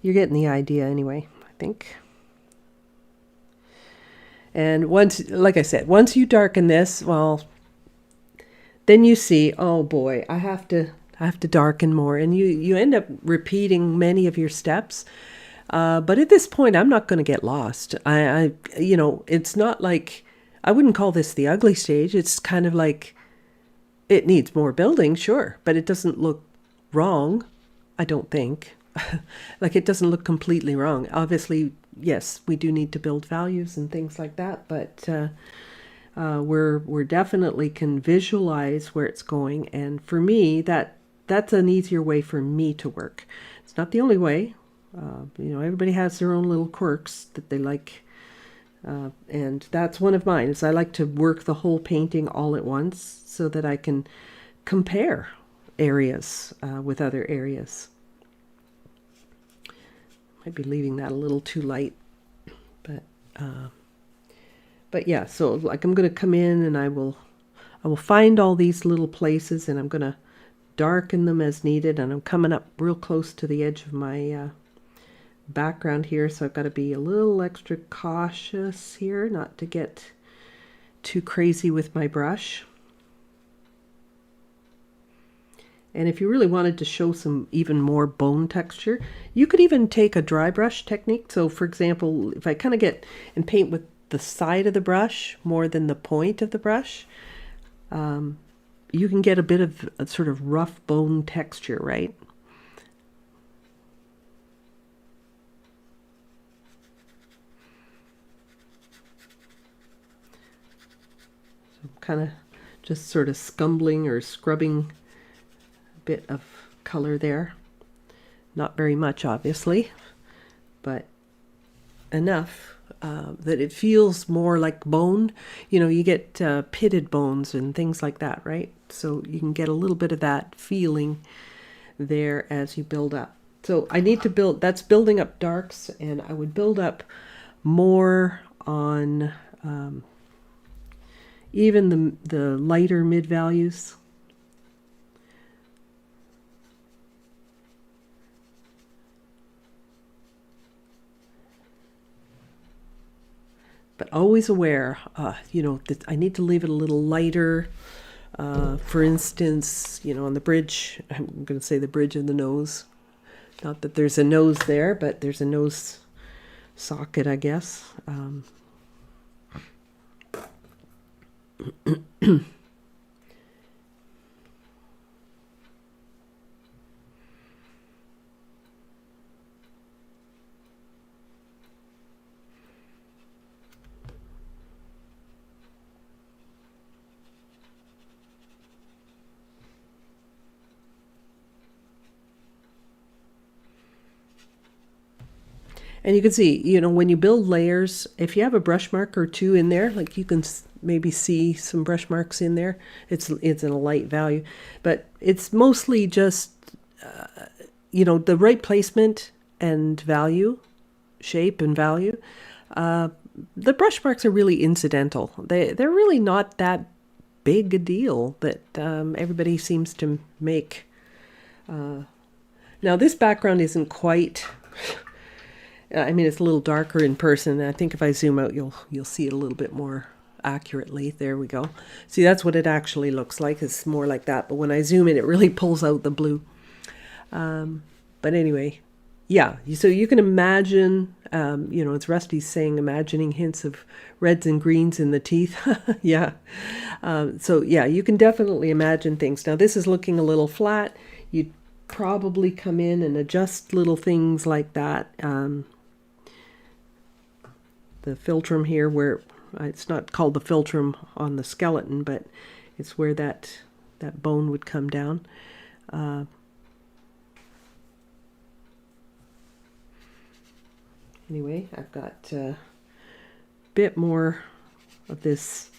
Speaker 1: you're getting the idea anyway, I think. And once, like I said, once you darken this, well, then you see, oh boy, I have to I have to darken more, and you end up repeating many of your steps. But at this point, I'm not going to get lost. It's not like, I wouldn't call this the ugly stage. It's kind of like, it needs more building, sure, but it doesn't look wrong, I don't think. Like, it doesn't look completely wrong. Obviously, yes, we do need to build values and things like that, but we're definitely can visualize where it's going. And for me, that's an easier way for me to work. It's not the only way. Everybody has their own little quirks that they like. And that's one of mine, is I like to work the whole painting all at once so that I can compare areas with other areas. Might be leaving that a little too light, but yeah, so like I'm going to come in and I will find all these little places, and I'm going to darken them as needed, and I'm coming up real close to the edge of my background here, so I've got to be a little extra cautious here not to get too crazy with my brush. And if you really wanted to show some even more bone texture, you could even take a dry brush technique. So for example, if I kind of get and paint with the side of the brush more than the point of the brush, you can get a bit of a sort of rough bone texture, right? So kind of just sort of scumbling or scrubbing a bit of color there. Not very much, obviously, but enough that it feels more like bone. You get pitted bones and things like that, right? So you can get a little bit of that feeling there as you build up. So I need to build, that's building up darks, and I would build up more on even the lighter mid values. But always aware, that I need to leave it a little lighter. For instance, on the bridge, I'm going to say the bridge of the nose. Not that there's a nose there, but there's a nose socket, I guess. And you can see, when you build layers, if you have a brush mark or two in there, like you can maybe see some brush marks in there. It's in a light value, but it's mostly just, the right placement and value, shape and value. The brush marks are really incidental. They're really not that big a deal that everybody seems to make. Now this background isn't quite. It's a little darker in person. I think if I zoom out, you'll see it a little bit more accurately. There we go. See, that's what it actually looks like. It's more like that. But when I zoom in, it really pulls out the blue. But anyway, yeah. So you can imagine, it's Rusty's saying, imagining hints of reds and greens in the teeth. Yeah. So yeah, you can definitely imagine things. Now this is looking a little flat. You'd probably come in and adjust little things like that. The philtrum here, where it's not called the philtrum on the skeleton, but it's where that bone would come down. Anyway, I've got a bit more of this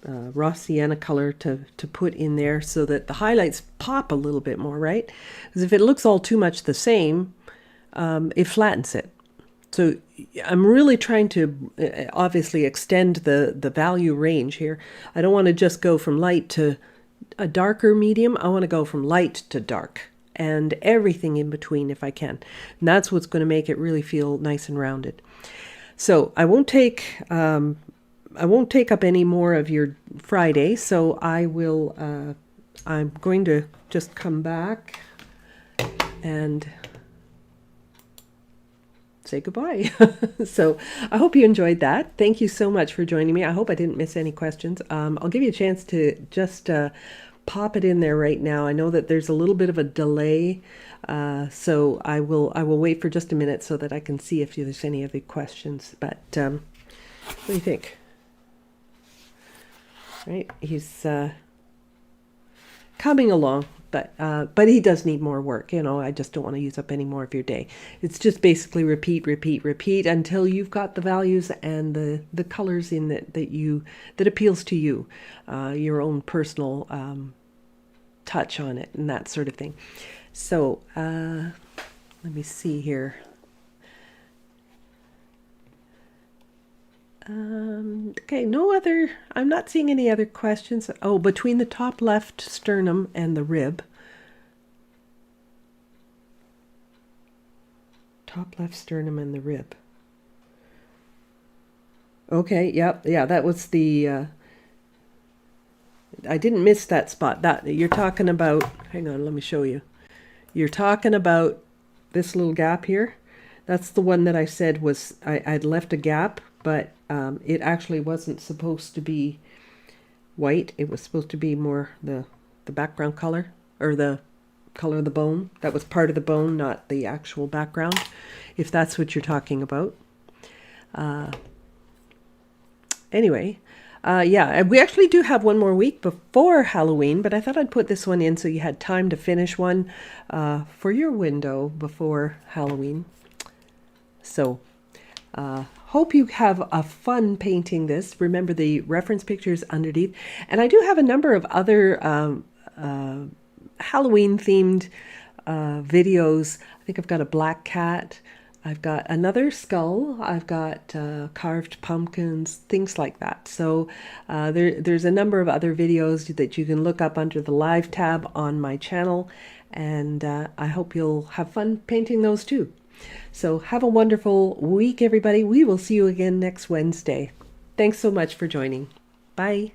Speaker 1: raw sienna color to put in there so that the highlights pop a little bit more, right? Because if it looks all too much the same, it flattens it. So I'm really trying to obviously extend the value range here. I don't want to just go from light to a darker medium. I want to go from light to dark and everything in between if I can. And that's what's going to make it really feel nice and rounded. So I won't take I won't take up any more of your Friday, so I will, I'm going to just come back and say goodbye. So I hope you enjoyed that. Thank you so much for joining me. I hope I didn't miss any questions. I'll give you a chance to just pop it in there right now. I know that there's a little bit of a delay, so I will wait for just a minute so that I can see if there's any other questions. But what do you think? Right, he's coming along, but he does need more work. You know, I just don't want to use up any more of your day. It's just basically repeat, repeat, repeat until you've got the values and the colors in that appeals to you, your own personal touch on it and that sort of thing. So let me see here. Okay, I'm not seeing any other questions. Oh, between the top left sternum and the rib. Top left sternum and the rib. Okay, yep, yeah, that was the, I didn't miss that spot. That you're talking about, hang on, let me show you. You're talking about this little gap here. That's the one that I said was, I'd left a gap, but it actually wasn't supposed to be white. It was supposed to be more the background color, or the color of the bone. That was part of the bone, not the actual background, if that's what you're talking about. Anyway, yeah, we actually do have one more week before Halloween, but I thought I'd put this one in so you had time to finish one for your window before Halloween. So, hope you have a fun painting this. Remember the reference pictures underneath. And I do have a number of other Halloween-themed videos. I think I've got a black cat. I've got another skull. I've got carved pumpkins, things like that. So there's a number of other videos that you can look up under the Live tab on my channel. And I hope you'll have fun painting those too. So have a wonderful week, everybody. We will see you again next Wednesday. Thanks so much for joining. Bye.